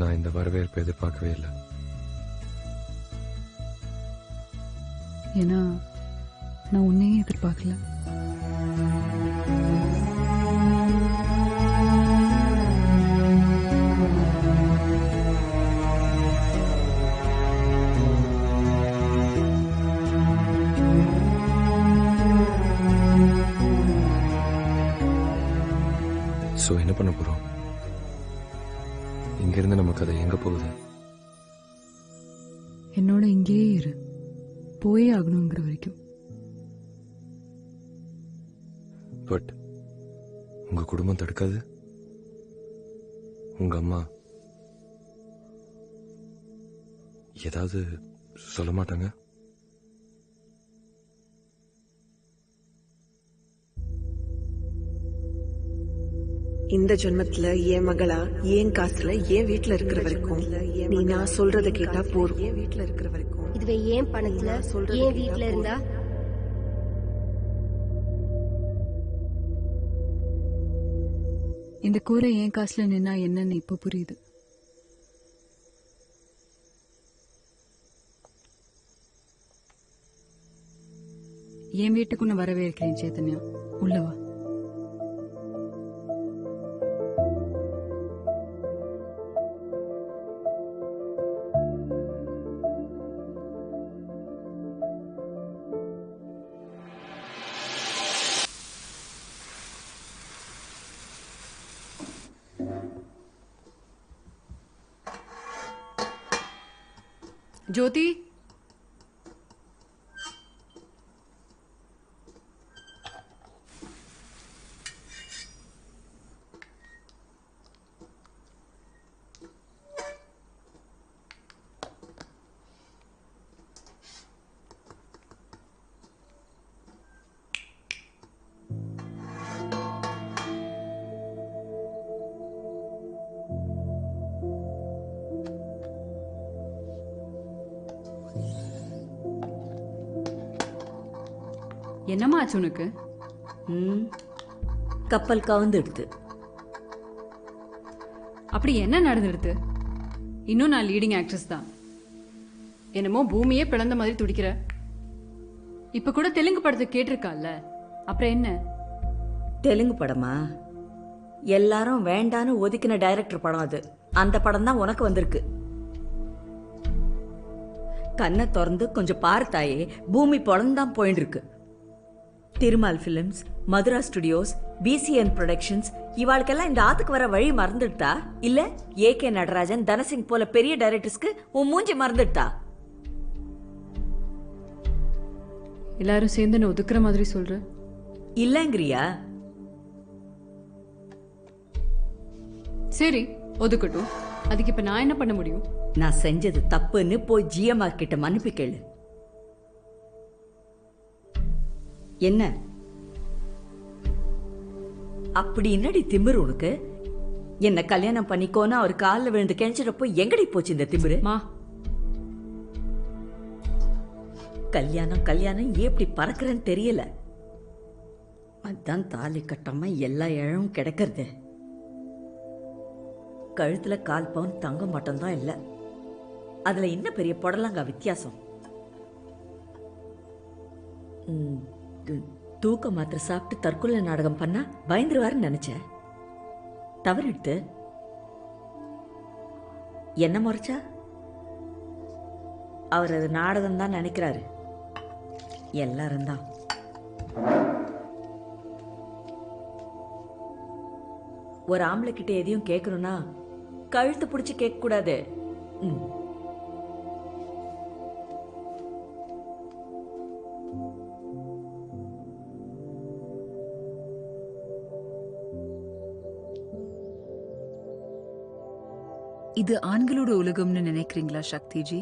Speaker 4: நான் இந்த வரவேற்பை எதிர்பார்க்கவே இல்லை.
Speaker 12: ஏன்னா நான் உன்னையே எதிர்பார்க்கல.
Speaker 4: ஸோ என்ன பண்ண போறோம்? இங்கிருந்து நம்ம கதை எங்க போகுது?
Speaker 12: என்னோட இங்கேயே இரு, போயே ஆகணுங்கிற வரைக்கும்.
Speaker 4: பட் உங்க குடும்பம் தடுக்காது? உங்க அம்மா ஏதாவது சொல்ல மாட்டாங்க?
Speaker 20: இந்த ஜென்மத்துல என் மகளா என் காசுல என் வீட்டுல இருக்கிற வரைக்கும் நீ நான் சொல்றத கேட்டா போதும். என் வீட்டுல இருக்கிற வரைக்கும்
Speaker 21: இதுவே ஏன் பணத்துல ஏன் வீட்டுல இருந்தா
Speaker 12: இந்த கூரை என் காசுல நின்னா என்னன்னு இப்ப புரியுது. என் வீட்டுக்கு நான் வரவே இருக்கிறேன் சேத்தன்யா, உள்ளவா. ஜோதி, என்னம்மா ஆச்சு உனக்கு?
Speaker 6: கப்பல் கவுந்துடுது.
Speaker 12: அப்படி என்ன நடந்துடுது? இன்னும் நான் லீடிங் ஆக்ட்ரஸ் தான். என்னமோ பூமியே பிளந்த மாதிரி துடிக்கிற. இப்ப கூட தெலுங்கு படத்தை கேட்டிருக்கால, அப்புறம் என்ன?
Speaker 6: தெலுங்கு படமா? எல்லாரும் வேண்டான்னு ஒதுக்கின டைரக்டர் படம் அது. அந்த படம் தான் உனக்கு வந்திருக்கு. கண்ணை திறந்து கொஞ்சம் பார்த்தாயே, பூமி பொழந்தான் போயிட்டு இருக்கு. Thirumal films, Madhura studios, PCN productions இவாளுக்கெல்லாம் இந்த ஆத்துக்கு வர வழி மறந்துடுதா? இல்ல ஏகே நடராஜன், தனசிங் போல பெரிய டைரக்டர்ஸ்க்கு உன் மூஞ்சி மறந்துடுதா?
Speaker 12: எல்லாரும் சேர்ந்து நான் ஒதுக்குற மாதிரி சொல்ற
Speaker 6: இல்லங்கிறியா?
Speaker 12: சரி, ஒதுக்கட்டும். அதுக்கு இப்ப நான் என்ன பண்ண முடியும்?
Speaker 6: நான் செஞ்சது தப்புன்னு போய் ஜிஎம்ஆர் கிட்ட மன்னிப்பு கேளு. என்ன அப்படி என்னடி திமிரு உனக்கு? என்ன கல்யாணம் பண்ணிக்கோன்னு அவர் காலில் விழுந்து கெஞ்சிடப்போ எங்கடி போச்சு இந்த திமிரு? கல்யாணம் கல்யாணம் எப்படி பறக்கிறேன்னு தெரியல. அதான் தாலி கட்டாம எல்லா இழவும் கிடைக்கிறது. கழுத்துல 1/4 பவுன் தங்கம் மட்டும்தான் இல்லை. அதுல என்ன பெரிய புடலங்கா வித்தியாசம்? தூக்க மாத்திரை சாப்பிட்டு தற்கொலை நாடகம் பண்ணா பயந்துருவாருன்னு நினைச்சேன். தவறிடுத்து. என்ன முறைச்சா? அவர் அது நாடகம் தான் நினைக்கிறாரு. எல்லாரும் தான். ஒரு ஆம்பளை கிட்ட எதையும் கேட்கணும்னா கழுத்து பிடிச்சி கேட்க கூடாது.
Speaker 12: இது ஆண்களோட உலகம்னு நினைக்கிறீங்களா சக்திஜி?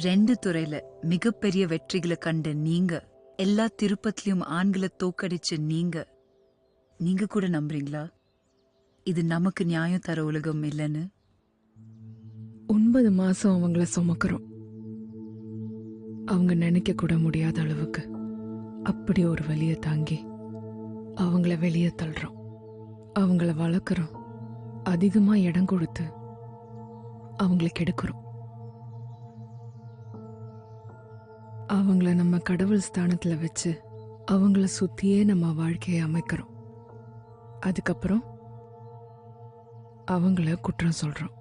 Speaker 12: 2 துறையில மிகப்பெரிய வெற்றிகளை கண்ட நீங்க, எல்லா திருப்பத்திலையும் ஆண்களை தோக்கடிச்ச நீங்க கூட நம்புறீங்களா இது நமக்கு நியாயம் தர உலகம் இல்லைன்னு?
Speaker 10: 9 மாசம் அவங்கள சுமக்கிறோம். அவங்க நினைக்க கூட முடியாத அளவுக்கு அப்படி ஒரு வலியை தாங்கி அவங்கள வெளியே தள்ளுறோம். அவங்கள வளர்க்குறோம். அதிகமா இடம் கொடுத்து அவங்கள கெடுக்கிறோம். அவங்கள நம்ம கடவுள் ஸ்தானத்துல வச்சு அவங்கள சுத்தியே நம்ம வாழ்க்கையை அமைக்கிறோம். அதுக்கப்புறம் அவங்கள குற்றம் சொல்றோம்.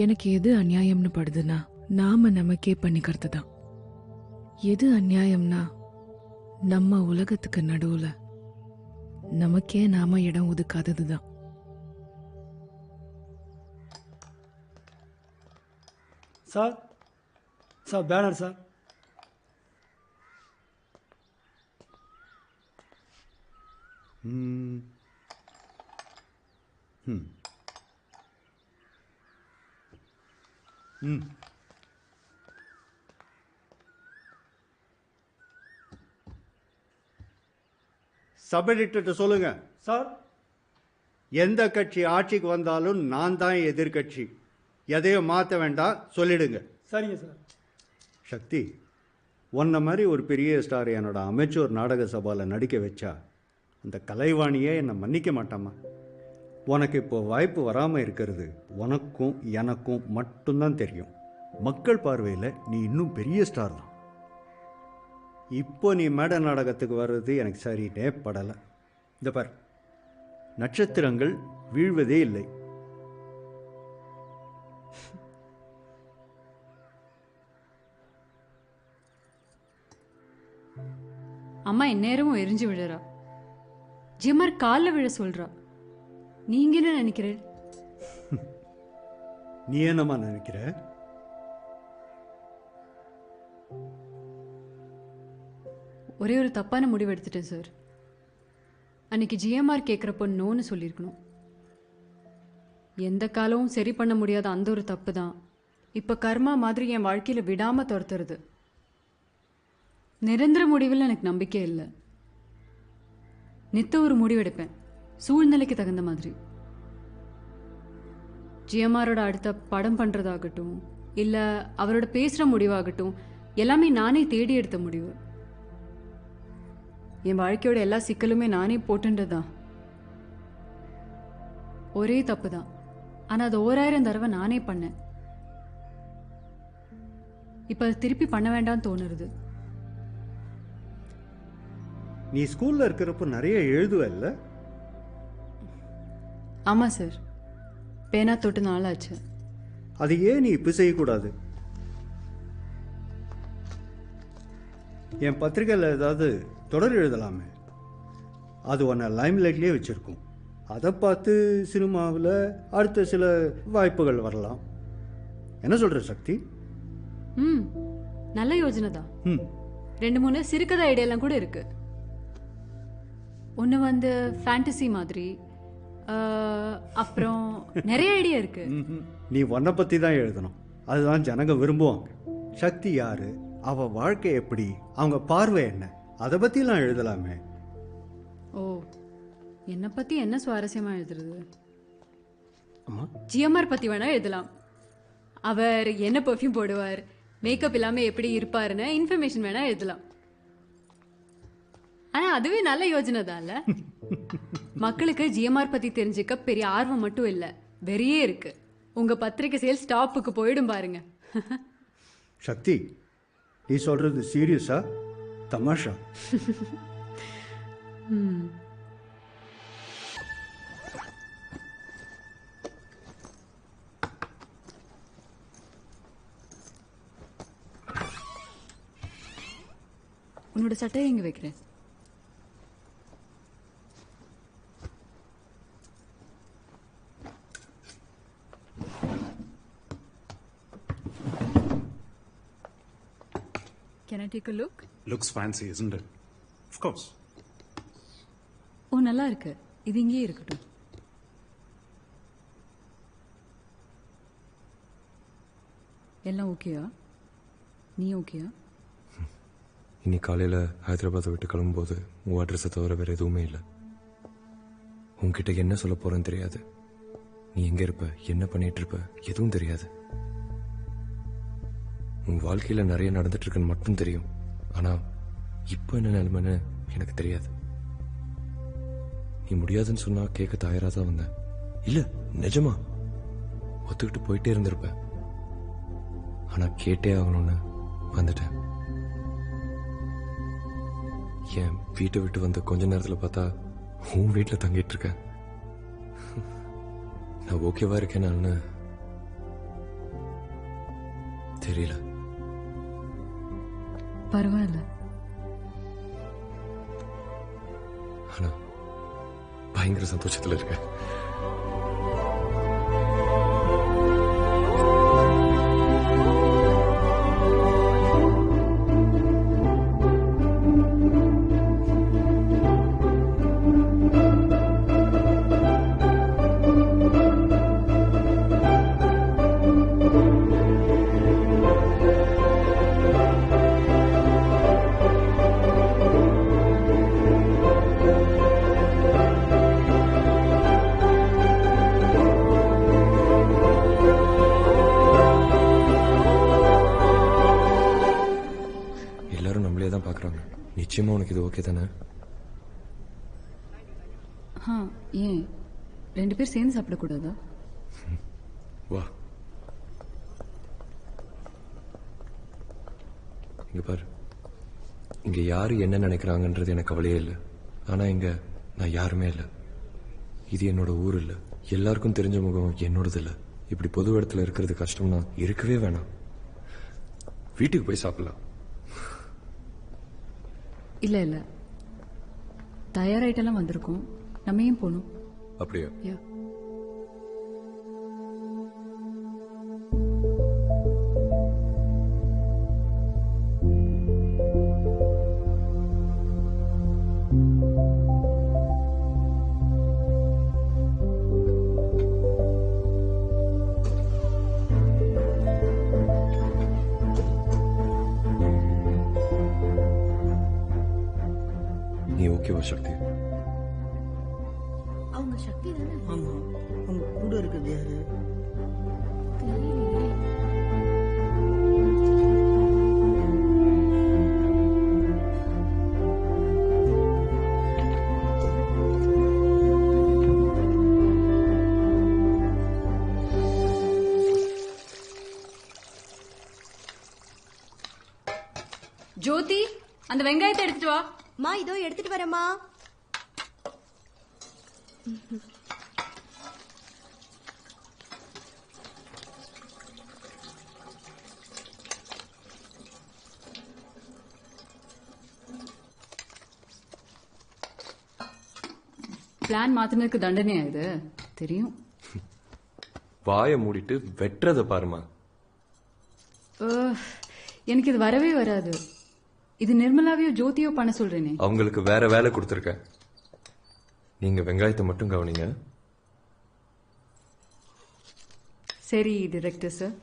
Speaker 10: எனக்கு எது அநியாயம்னு படுதுன்னா நாம நமக்கே பண்ணிக்கிறது தான். எது அநியாயம்னா நம்ம உலகத்துக்கு நடுவுல நமக்கே நாம இடம் ஒதுக்காதது தான்.
Speaker 5: Sir sir banner sir.
Speaker 7: Sub எடிட்டர்கிட்ட சொல்லுங்க
Speaker 5: சார்.
Speaker 7: எந்த கட்சி ஆட்சிக்கு வந்தாலும் நான் தான் எதிர்கட்சி. எதையும் மாற்ற வேண்டாம் சொல்லிடுங்க.
Speaker 5: சரிங்க சார்.
Speaker 7: சக்தி, உன்ன மாதிரி ஒரு பெரிய ஸ்டார் என்னோட அமைச்சர் நாடக சபாவில் நடிக்க வச்சா அந்த கலைவாணியே என்னை மன்னிக்க மாட்டாமா. உனக்கு இப்போ வாய்ப்பு வராமல் இருக்கிறது உனக்கும் எனக்கும் மட்டும்தான் தெரியும். மக்கள் பார்வையில் நீ இன்னும் பெரிய ஸ்டார் தான். இப்போ நீ மேடை நாடகத்துக்கு வர்றது எனக்கு சரினே படலை. இந்த பார், நட்சத்திரங்கள் வீழ்வதே இல்லை.
Speaker 11: அம்மா எந்நேரமும் எரிஞ்சு விடுறா. ஜிம்மர் காலில் விழ சொல்றா. நீங்க என்ன நினைக்கிறேன்?
Speaker 7: நீ என்னம்மா நினைக்கிற?
Speaker 11: ஒரே ஒரு தப்பான முடிவு எடுத்துட்டேன் சார். அன்னைக்கு ஜிஎம்ஆர் கேட்குறப்போ நோன்னு சொல்லியிருக்கணும். எந்த காலமும் சரி பண்ண முடியாத அந்த ஒரு தப்பு தான் இப்போ கர்மா மாதிரி என் வாழ்க்கையில் விடாமல் துரத்துறது. நிரந்தர முடிவில் எனக்கு நம்பிக்கை இல்லை. நித்த ஒரு முடிவெடுப்பேன், சூழ்நிலைக்கு தகுந்த மாதிரி. ஜிஎம்ஆரோட அடுத்த படம் பண்ணுறதாகட்டும், இல்லை அவரோட பேசுகிற முடிவாகட்டும், எல்லாமே நானே தேடி எடுத்த முடிவு. என் வாழ்க்கையோட எல்லா சிக்கலுமே நானே போட்டுன்றதுதான். ஒரே தப்பு தான், ஆனால் அது 1000 தடவை நானே பண்ணேன். இப்போ அது திருப்பி பண்ண வேண்டாம்னு தோணுறது.
Speaker 7: நீ ஸ்கூலில் இருக்கிறப்போ நிறைய எழுதுவ இல்லை?
Speaker 11: ஆமாம் சார், பேனா தொட்டு நாளாச்சு.
Speaker 7: அது ஏன் நீ இப்போ செய்யக்கூடாது? என் பத்திரிகையில் ஏதாவது தொடர் எழுதலாமே, அது உன்னை லைம்லைட்லேயே வச்சுருக்கும். அதை பார்த்து சினிமாவில் அடுத்த சில வாய்ப்புகள் வரலாம். என்ன சொல்கிற சக்தி?
Speaker 11: நல்ல யோஜனை தான். 2-3 சிறுகதை ஐடியாலாம் கூட இருக்கு. ஒன்று வந்து ஃபேண்டசி மாதிரி, அப்புறம் நிறைய ஐடியா இருக்கு.
Speaker 7: நீ உன்னை பற்றி தான் எழுதணும், அதுதான் ஜனங்க விரும்புவாங்க. சக்தி யாரு, அவ வாழ்க்கை எப்படி, அவங்க பார்வை என்ன, அதை பற்றிலாம் எழுதலாமே.
Speaker 11: ஓ, என்னை பற்றி என்ன சுவாரஸ்யமாக எழுதுறது? ஜிஎம்ஆர் பற்றி வேணா எழுதலாம். அவர் என்ன பர்ஃப்யூம் போடுவார், மேக்கப் இல்லாமல் எப்படி இருப்பாருன்னு இன்ஃபர்மேஷன் வேணா எழுதலாம். ஆனால் அதுவே நல்ல யோஜனை தான்ல. மக்களுக்கு ஜிஎம்ஆர் பற்றி தெரிஞ்சுக்க பெரிய ஆர்வம் மட்டும் இல்லை, வெறியே இருக்கு. உங்கள் பத்திரிக்கை சேல்ஸ் டாப்புக்கு போயிடும் பாருங்க.
Speaker 7: சக்தி, நீ சொல்றது சீரியஸா தமாஷா?
Speaker 11: உன்னோட சட்டையை இங்கே வைக்கிறேன். Can I take a look?
Speaker 19: Looks fancy, isn't it? Of course.
Speaker 11: ஓ, நல்லா இருக்கு. இது இங்கேயே இருக்கட்டும். எல்லாம் ஓகேயா? நீ ஓகேயா?
Speaker 4: இன்னைக்கு காலையில் ஹைதராபாத்தை விட்டு கிளம்பும்போது உன் அட்ரஸை தவிர வேறு எதுவுமே இல்லை. உன்கிட்ட என்ன சொல்ல போகிறேன்னு தெரியாது. நீ எங்கே இருப்ப, என்ன பண்ணிட்டு இருப்ப, எதுவும் தெரியாது. உன் வாழ்க்கையில் நிறைய நடந்துட்டு இருக்குன்னு மட்டும் தெரியும். ஆனால் இப்போ என்ன நிலைமைன்னு எனக்கு தெரியாது. நீ முடியாதுன்னு சொன்னா கேட்க தயாராக தான் வந்தேன். இல்லை, நிஜமா ஒத்துக்கிட்டு போயிட்டே இருந்திருப்பேன். ஆனா கேட்டே ஆகணும்னு வந்துட்டேன். என் வீட்டை விட்டு வந்த கொஞ்ச நேரத்தில் பார்த்தா உன் வீட்டில் தங்கிட்டு இருக்கேன். நான் ஓகேவா இருக்கேன்னு தெரியல.
Speaker 12: பரவாயில்ல.
Speaker 4: ஆனா பயங்கர சந்தோஷத்துல இருக்கேன். நிச்சயமா உனக்கு இது ஓகே தானே?
Speaker 12: ஏன் 2 பேர் சேர்ந்து சாப்பிடக்கூடாதா?
Speaker 4: வா இங்க பாரு. இங்க யாரு என்ன நினைக்கிறாங்கன்றது எனக்கு கவலையே இல்லை. ஆனா இங்க நான் யாருமே இல்லை. இது என்னோட ஊர் இல்லை. எல்லாருக்கும் தெரிஞ்ச முகம் என்னோடது இல்லை. இப்படி பொது இடத்துல இருக்கிறது கஷ்டம்னா இருக்கவே வேணாம். வீட்டுக்கு போய் சாப்பிடலாம்.
Speaker 12: இல்ல இல்ல, தயாராயிட்டெல்லாம் வந்திருக்கோம். நம்ம ஏன் போகணும்?
Speaker 4: அப்படியா? நீ ஓகேவா சக்தி?
Speaker 8: அவங்க சக்தி தானே?
Speaker 5: ஆமா, அவங்க கூட இருக்கிறது யாரு?
Speaker 11: ஜோதி, அந்த வெங்காயத்தை எடுத்துட்டு வா.
Speaker 21: மா இதோ எடுத்துட்டு வரேம்மா.
Speaker 11: பிளான் மாத்தினதுக்கு தண்டனையா இது? தெரியும்.
Speaker 4: வாயை மூடிட்டு வெட்டுறத பாருமா.
Speaker 11: எனக்கு இது வரவே வராது. இது நிர்மலாவையோ ஜோதியோ பண்ண சொல்றேனே.
Speaker 4: அவங்களுக்கு வேற வேலை கொடுத்துருக்கேன். நீங்க வெங்காயத்தை மட்டும் கவனிங்க.
Speaker 11: சரி டைரக்டர் சார்.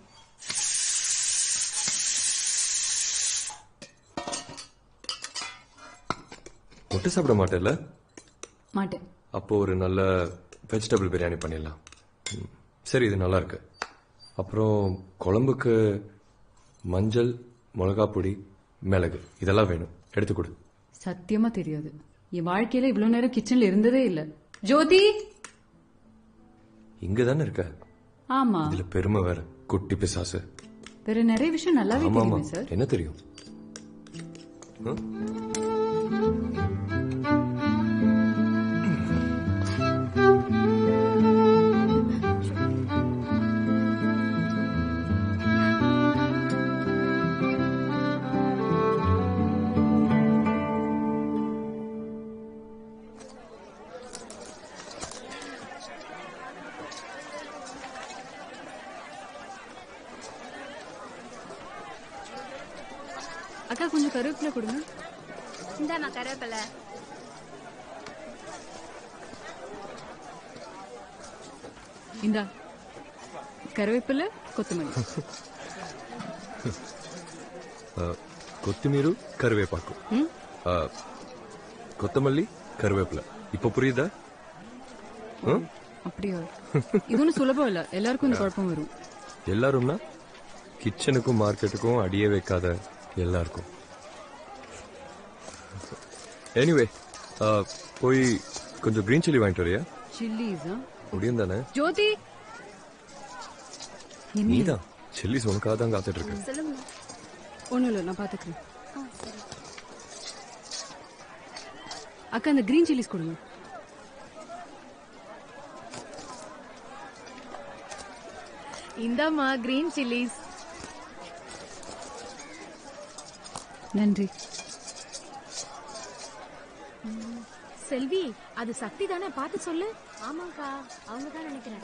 Speaker 4: முட்டை சாப்பிட மாட்டேல்ல?
Speaker 11: மாட்டேன்.
Speaker 4: அப்போ ஒரு நல்ல வெஜிடபிள் பிரியாணி பண்ணிடலாம். சரி, இது நல்லா இருக்கு. அப்புறம் குழம்புக்கு மஞ்சள், மிளகா பொடி, மிளகு இதெல்லாம் வேணும். எடுத்து கொடு.
Speaker 11: சத்தியமா தெரியாது. என் வாழ்க்கையில இவ்வளவு நேரம் கிச்சன்ல இருந்ததே இல்ல. ஜோதி
Speaker 4: இங்க தானே இருக்க?
Speaker 11: ஆமா.
Speaker 4: இதுல பெருமை வேற. குட்டி பிசாசு.
Speaker 11: வேற நிறைய விஷயம் நல்லாவே தெரியுமே சார்.
Speaker 4: என்ன தெரியும்?
Speaker 11: அக்கா கொஞ்சம் கருவேப்பிலை கொடுங்க.
Speaker 21: இந்தாம்மா கருவேப்பிலை.
Speaker 11: இந்தா கருவேப்பிலை, கொத்தமல்லி.
Speaker 4: కొత్తిమీర కరివేపాకు, కొత్తమల్లి కరివేப்பிலை. இப்ப புரியுதா?
Speaker 11: அப்படியா? இது ஒன்றும் சுலபம் இல்லை. எல்லாருக்கும் இந்த குழப்பம் வரும்.
Speaker 4: எல்லாரும்னா கிச்சனுக்கும் மார்க்கெட்டுக்கும் அடியே வைக்காத எல்லாருக்கும். எனிவே, போய் கொஞ்சம் கிரீன் சில்லி வாங்கிட்டு வரியா?
Speaker 11: சில்லிஸா?
Speaker 4: முடியும் தானே?
Speaker 11: ஜோதி
Speaker 4: நீதான் செல்லிஸ் உனக்காக தான் காத்துட்டு இருக்கேன்.
Speaker 11: சொல்லுங்க. ஒன்றும் இல்லை, நான் பார்த்துக்கிறேன். அக்கா அந்த கிரீன் சில்லிஸ் கொடுங்க.
Speaker 10: இந்தாம்மா கிரீன் சில்லிஸ்.
Speaker 9: நன்றி.
Speaker 10: செல்வி, அது சக்தி தானே, பார்த்து சொல்லு.
Speaker 21: ஆமாக்கா, அவங்க தான் நினைக்கிறேன்.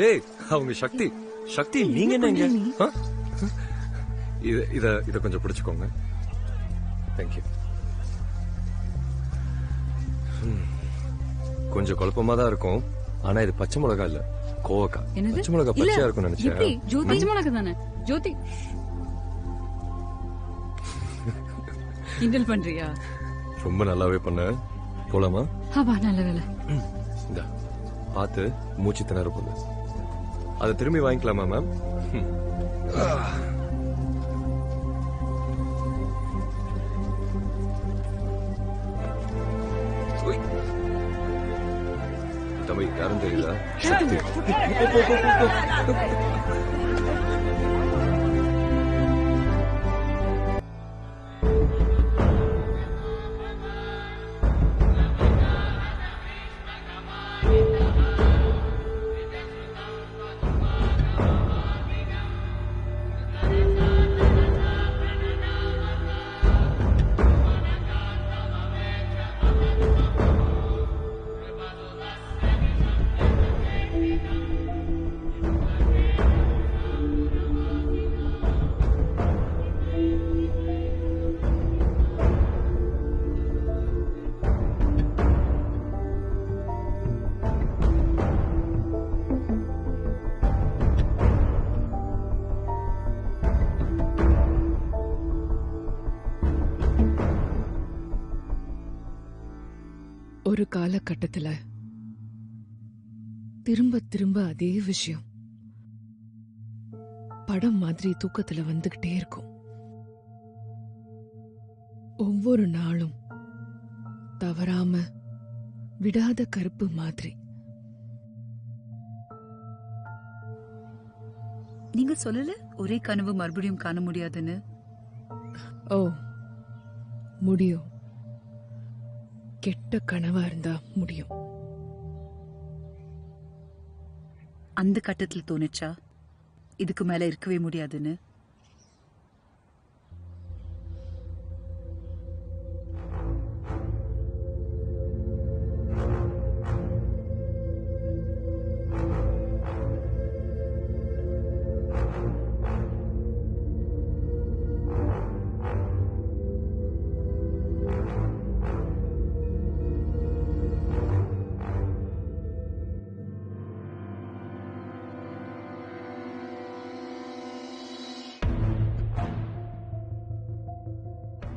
Speaker 4: ஏய், அவங்க சக்தி. சக்தி, நீங்க என்ன இங்க? இத கொஞ்சம் பிடிச்சுக்கோங்க. தேங்க்யூ. கொஞ்சம் குழப்பமா தான் இருக்கும், ஆனா இது பச்சை மிளகா இல்ல, கோவக்கா. பச்சை மிளகா பச்சையா இருக்கும் நினைச்சேன்.
Speaker 11: ஜோதி பச்சை மிளகா தானே? ஜோதி
Speaker 9: கிண்டல் பண்றியா?
Speaker 4: ரொம்ப நல்லாவே பண்ண. போலாமா?
Speaker 9: அவா நல்ல வேலை.
Speaker 4: இந்த பார்த்து மூச்சு திணற போகுது. அதை திரும்பி வாங்கிக்கலாமா மேம்? தம்பி யாரும் தெரியுதா?
Speaker 10: ஒரு காலகட்டத்துல திரும்ப திரும்ப அதே விஷயம் படம் மாதிரி தூக்கத்துல வந்துகிட்டே இருக்கும். ஒவ்வொரு நாளும் தவறாம விடாத கருப்பு மாதிரி.
Speaker 9: நீங்க சொல்லல ஒரே கனவு மறுபடியும் காண முடியாதுன்னு?
Speaker 10: ஓ, முடியும். கெட்ட கனவா இருந்தா முடியும்.
Speaker 9: அந்த கட்டத்தில் தோணுச்சா இதுக்கு மேல இருக்கவே முடியாதுன்னு?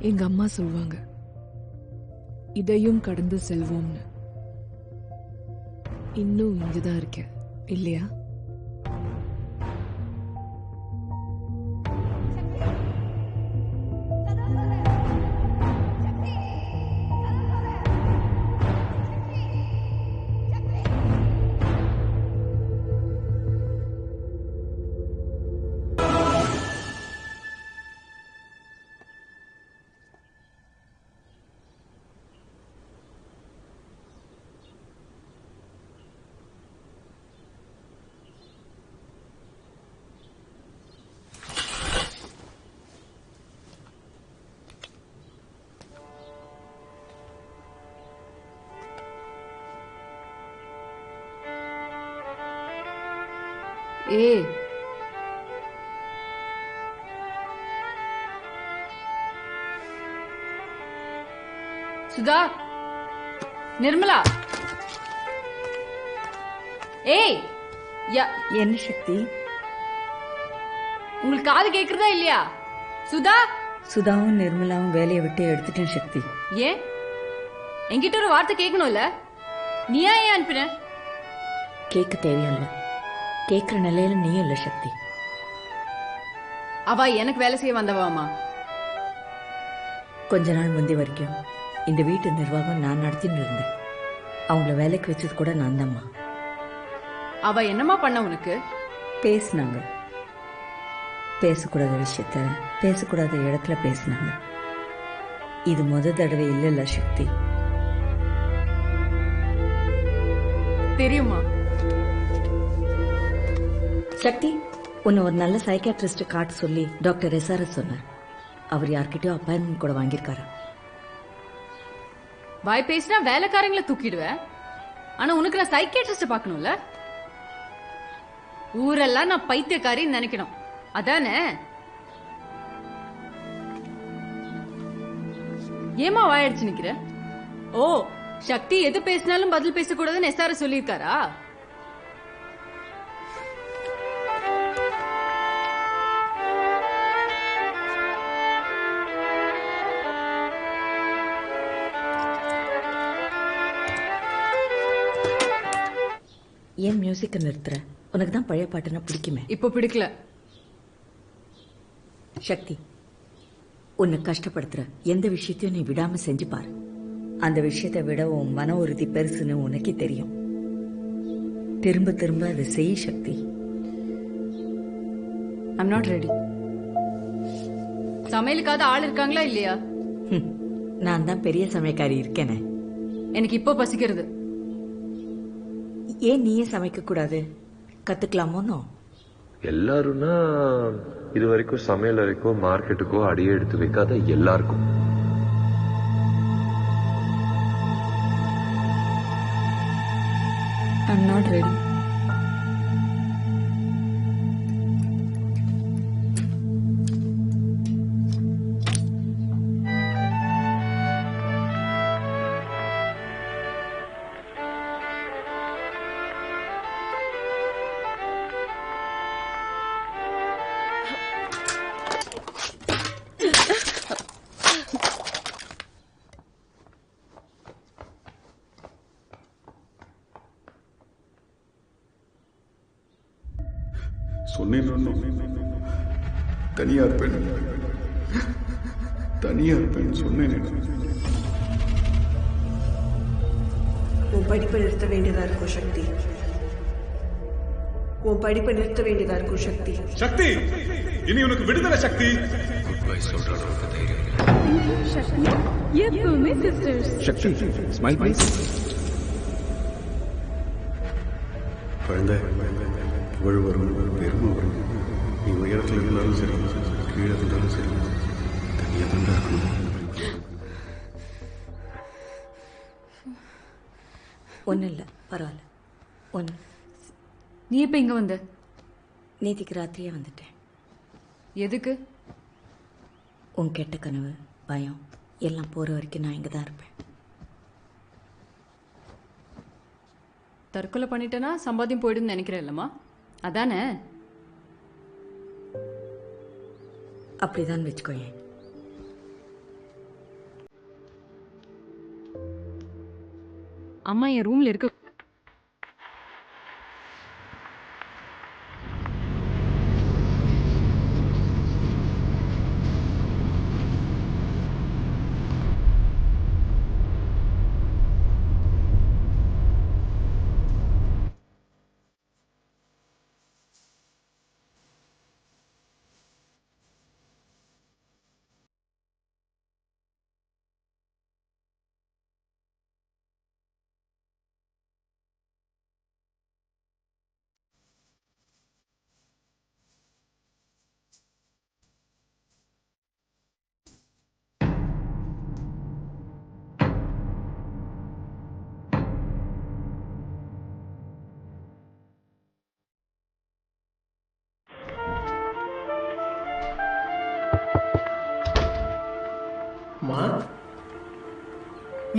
Speaker 10: எங்க அம்மா சொல்வாங்க, இதையும் கடந்து செல்வோம்னு. இன்னும் இங்கதான் இருக்க இல்லையா?
Speaker 11: ஏய், சுதா, நிர்மலா, ஏய்,
Speaker 6: என்ன சக்தி?
Speaker 11: உங்களுக்கு காது கேக்குறதா இல்லையா? சுதா.
Speaker 6: சுதாவும் நிர்மலாவும் வேலையை விட்டு எடுத்துட்டேன் சக்தி.
Speaker 11: ஏன்? என்கிட்ட ஒரு வார்த்தை கேட்கணும்ல? நீயா ஏன் அனுப்பின?
Speaker 6: கேட்க தேவையில்ல. கேட்கிற நிலையில நீ இல்ல சக்தி.
Speaker 11: அவ எனக்கு வேலை செய்ய வந்தவாமா?
Speaker 6: கொஞ்ச நாள் முந்தி வரைக்கும் இந்த வீட்டு நிர்வாகம் நான் நடத்தின்னு இருந்தேன். அவங்கள வேலைக்கு வச்சது கூட நான் தான்மா.
Speaker 11: அவ என்னம்மா பண்ண உனக்கு?
Speaker 6: பேசினாங்க. பேசக்கூடாத விஷயத்த பேசக்கூடாத இடத்துல பேசினாங்க. இது முத தடவை இல்லைல்ல சக்தி.
Speaker 11: தெரியுமா
Speaker 6: சக்தி, உன்னை ஒரு நல்ல சைக்காட்ரிஸ்ட் காட்ட சொல்லி டாக்டர் எஸ்ஆர்எஸ் சொன்னார். அவர் யார்கிட்டயோ அப்பாயின்மெண்ட் கூட வாங்கியிருக்காரு.
Speaker 11: வாய் பேசினா வேலைக்காரங்களை தூக்கிடுவேன். ஆனா உனக்கு நான் சைக்கியாட்ரிஸ்ட் பார்க்கணும்ல. ஊரெல்லாம் நான் பைத்தியக்காரின்னு நினைக்கணும், அதானே? ஏமா வாயடிச்சு நிக்கிற? ஓ, சக்தி எது பேசினாலும் பதில் பேசக்கூடாதுன்னு எஸ்ஆர்எஸ் சொல்லியிருக்காரா?
Speaker 6: ஏன் மியூசிக்கை நிறுத்துற? உனக்கு தான் பழைய பாட்டுனா பிடிக்குமே.
Speaker 11: இப்போ பிடிக்கல.
Speaker 6: சக்தி, உன்னை கஷ்டப்படுத்துற எந்த விஷயத்தையும் நீ விடாம செஞ்சு பாரு. அந்த விஷயத்தை விட உன் மன உறுதி பெருசுன்னு உனக்கே தெரியும். திரும்ப திரும்ப அதை செய் சக்தி.
Speaker 11: I'm not ready. சமையலுக்காவது ஆள் இருக்காங்களா இல்லையா?
Speaker 6: நான் தான் பெரிய சமையக்காரி இருக்கேனே.
Speaker 11: எனக்கு இப்போ பசிக்கிறது.
Speaker 6: ஏன் நீயே சமைக்க கூடாது? கத்துக்கலாமோனோ?
Speaker 1: எல்லாரும்னா இது வரைக்கும் சமையல் அறைக்கோ மார்க்கெட்டுக்கோ அடியே எடுத்து வைக்காத எல்லாருக்கும்.
Speaker 10: I'm not ready.
Speaker 2: சொன்னேன், தனியா இருப்பேன், தனியா இருப்பேன் சொன்னேன்.
Speaker 20: உன் படிப்பை நிறுத்த வேண்டியதா இருக்கும் சக்தி. உன் படிப்பை நிறுத்த வேண்டியதா இருக்கும் சக்தி.
Speaker 19: சக்தி, இனி உனக்கு விடுதலை சக்தி.
Speaker 4: சக்தி, ஸ்மைல் ப்ளீஸ்.
Speaker 2: குழந்தை, புகழ் வரும், பெருமை வரும். நீ உயரத்தில் இருந்தாலும் சரி, கீழே இருந்தாலும் சரி, தனியாக தான் இருக்கணும்.
Speaker 6: ஒன்றும் இல்லை, பரவாயில்ல. ஒன்று.
Speaker 11: நீ எப்போ இங்கே வந்த?
Speaker 6: நேத்திக்கு ராத்திரியே வந்துட்டேன்.
Speaker 11: எதுக்கு?
Speaker 6: உன் கெட்ட கனவு, பயம் எல்லாம் போகிற வரைக்கும் நான் இங்கே தான் இருப்பேன்.
Speaker 11: தற்கொலை பண்ணிட்டேன்னா சம்பாத்தியம் போயிடுன்னு நினைக்கிறேன் இல்லம்மா, அதானே?
Speaker 6: அப்படிதான் வச்சுக்கோயேன்.
Speaker 11: அம்மா என் ரூம்ல இருக்க.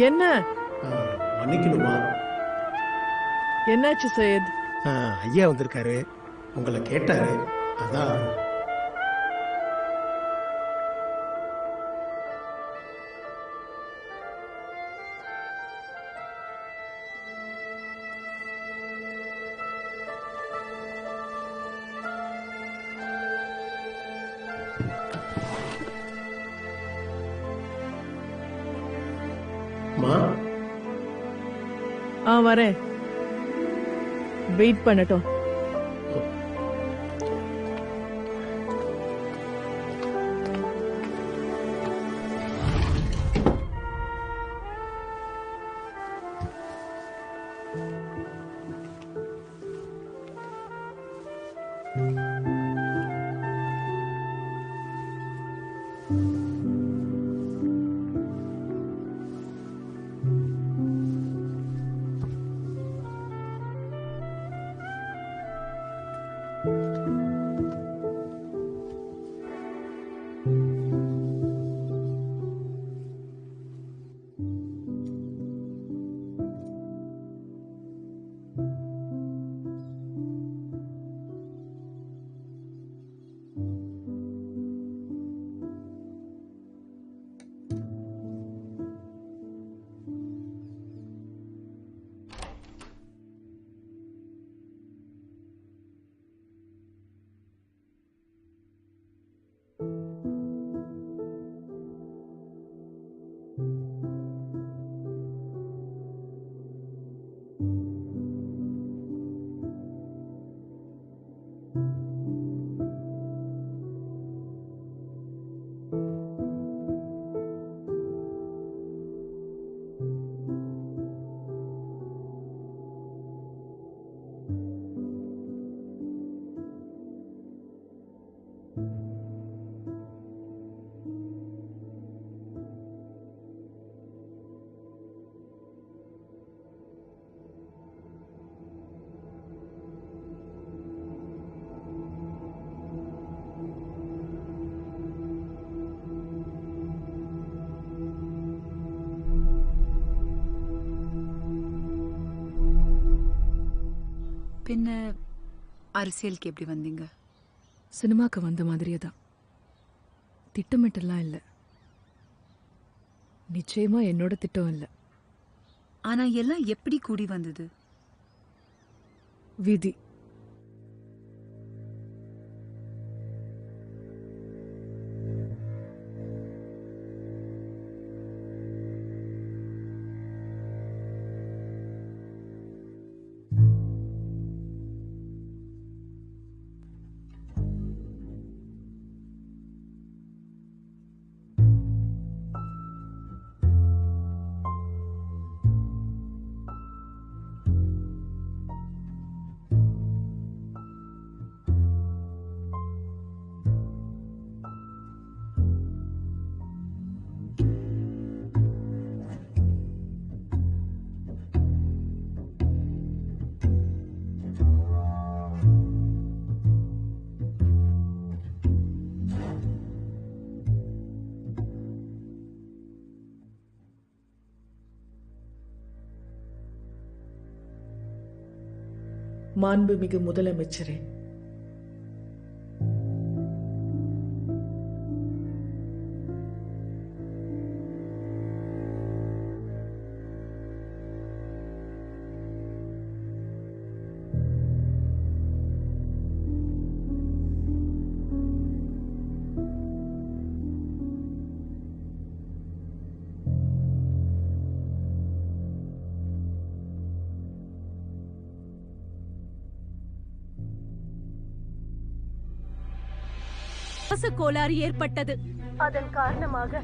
Speaker 5: என்ன
Speaker 22: மன்னிக்கணுமா?
Speaker 5: என்னாச்சு சையத்?
Speaker 22: ஐயா வந்திருக்காரு, உங்களை கேட்டாரு, அதான்.
Speaker 5: வரேன். வெயிட் பண்ணட்டும்.
Speaker 9: பின்ன அரசியலுக்கு எப்படி வந்தீங்க?
Speaker 10: சினிமாக்கு வந்த மாதிரியே தான். திட்டமிட்டெல்லாம் இல்லை. நிச்சயமா என்னோட திட்டம் இல்லை.
Speaker 9: ஆனா எல்லாம் எப்படி கூடி வந்தது?
Speaker 10: விதி.
Speaker 3: மாண்புமிகு முதலமைச்சரே,
Speaker 13: கோளாறு ஏற்பட்டது. அதன் காரணமாக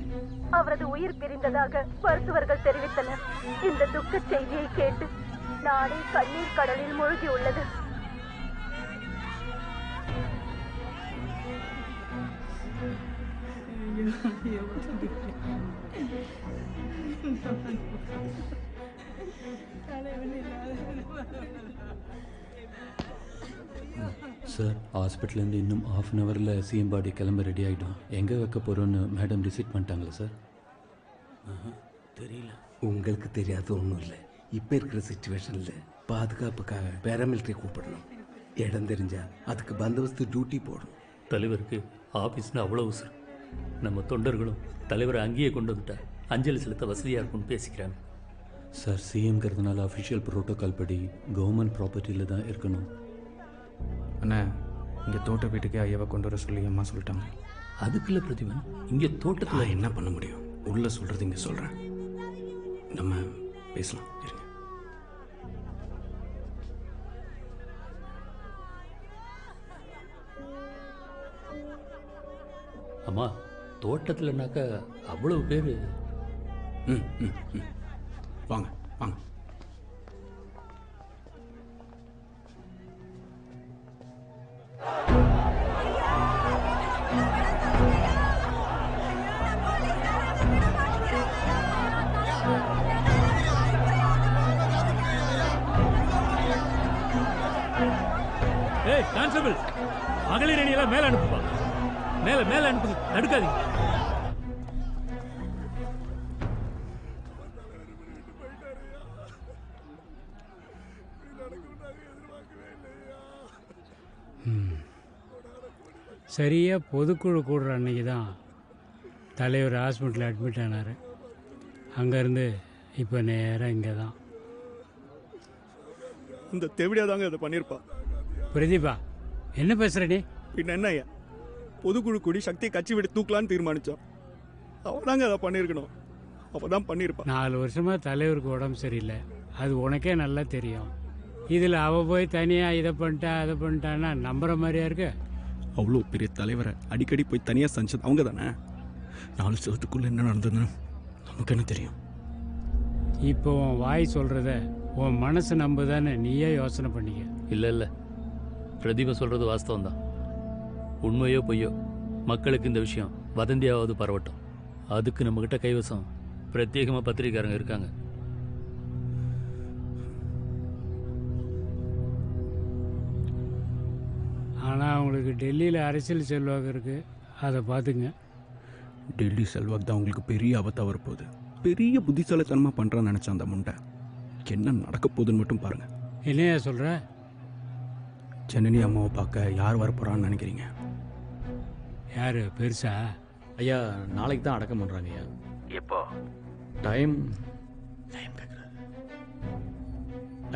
Speaker 13: அவரது உயிர் பிரிந்ததாக மருத்துவர்கள் தெரிவித்தனர். இந்த துக்க செய்தியை கேட்டு நாடே கண்ணீர் கடலில் மூழ்கியுள்ளது.
Speaker 14: சார், ஹாஸ்பிட்டல்லேருந்து இன்னும் ½ அன் ஹவரில் சிஎம் பாடி கிளம்ப ரெடி ஆகிடும். எங்கே வைக்க போகிறோன்னு மேடம் டிசைட் பண்ணிட்டாங்களா சார்?
Speaker 22: தெரியல. உங்களுக்கு தெரியாது ஒன்றும் இல்லை. இப்போ இருக்கிற சுச்சுவேஷனில் பாதுகாப்புக்காக பேராமிலிட்டரி கூப்பிடணும். இடம் தெரிஞ்சா அதுக்கு பந்தோபஸ்து டியூட்டி போடணும்.
Speaker 15: தலைவருக்கு ஆஃபீஸ்னு அவ்வளோ உசுறு. நம்ம தொண்டர்களும் தலைவரை அங்கேயே கொண்டு வந்துட்டா அஞ்சலி செலுத்த வசதியாக இருக்கும்னு பேசிக்கிறாங்க.
Speaker 14: சார், சிஎம்ங்கிறதுனால அஃபிஷியல் ப்ரோட்டோக்கால் படி கவர்மெண்ட் ப்ராப்பர்ட்டியில் தான் இருக்கணும்.
Speaker 16: அண்ணா, இங்கே தோட்ட வீட்டுக்கே ஐயாவை கொண்டு வர சொல்லி அம்மா சொல்லிட்டாங்க.
Speaker 15: அதுக்குள்ள பிரதிபன் இங்கே தோட்டத்தில்
Speaker 22: என்ன பண்ண முடியும்? உள்ளே சொல்கிறது இங்கே சொல்கிறேன். நம்ம பேசலாம். இருங்க.
Speaker 15: அம்மா தோட்டத்தில்னாக்கா அவ்வளவு பேர்.
Speaker 2: வாங்க வாங்க.
Speaker 15: ஏய் கான்ஸ்டபிள், மகளிர் அணியெல்லாம் மேல அனுப்புப்பா. மேல மேல அனுப்புங்க, தடுக்காதீங்க.
Speaker 17: சரியாக பொதுக்குழு கூடுற அன்னைக்கு தான் தலைவர் ஹாஸ்பிட்டலில் அட்மிட் ஆனார். அங்கேருந்து இப்போ நேராக இங்கே தான்.
Speaker 7: இந்த தெவிடியா தாங்க இதை பண்ணியிருப்பா.
Speaker 17: பிரதீபா, என்ன பேசுகிற நீ?
Speaker 7: பின்ன என்ன ஐயா, பொதுக்குழு கூடி சக்தியை கட்சி விட்டு தூக்கலான்னு தீர்மானித்தோம். அவள் தாங்க அதை பண்ணியிருக்கணும். அவள் தான் பண்ணியிருப்பா.
Speaker 17: 4 வருஷமாக தலைவருக்கு உடம்பு சரியில்லை, அது உனக்கே நல்லா தெரியும். இதில் அவள் போய் தனியாக இதை பண்ணிட்டா அதை பண்ணிட்டான்னா நம்புகிற மாதிரியா இருக்கு?
Speaker 2: அவ்வளோ பெரிய தலைவரை அடிக்கடி போய் தனியாக சந்திச்சது அவங்க தானே. 4 வருஷத்துக்குள்ளே என்ன நடந்ததுன்னு நமக்கு என்ன தெரியும்?
Speaker 17: இப்போ உன் வாய் சொல்கிறத உன் மனசு நம்புதானே நீயே யோசனை பண்ணிக்க.
Speaker 15: இல்லை இல்லை, பிரதீபா சொல்கிறது வாஸ்தவம் தான். உண்மையோ பொய்யோ மக்களுக்கு இந்த விஷயம் வதந்தியாவது பரவட்டும். அதுக்கு நம்மக்கிட்ட கைவசம் பிரத்யேகமாக பத்திரிக்காரங்க இருக்காங்க.
Speaker 17: ஆனால் அவங்களுக்கு டெல்லியில் அரசியல் செல்வாக்கு இருக்குது, அதை பார்த்துங்க.
Speaker 2: டெல்லி செல்வாக்கு தான் உங்களுக்கு பெரிய ஆபத்தாக வரப்போகுது. பெரிய புத்திசாலித்தனமாக பண்ணுறான்னு நினச்ச அந்த முண்டை என்ன நடக்க போகுதுன்னு மட்டும் பாருங்கள்.
Speaker 17: என்னையா சொல்கிற?
Speaker 2: ஜனனி அம்மாவை பார்க்க யார் வரப்போகிறான்னு நினைக்கிறீங்க?
Speaker 17: யார் பெருசா?
Speaker 18: ஐயா நாளைக்கு தான் அடக்கம் பண்ணுறாங்க ஐயா.
Speaker 23: எப்போ?
Speaker 18: டைம் கேட்குறாரு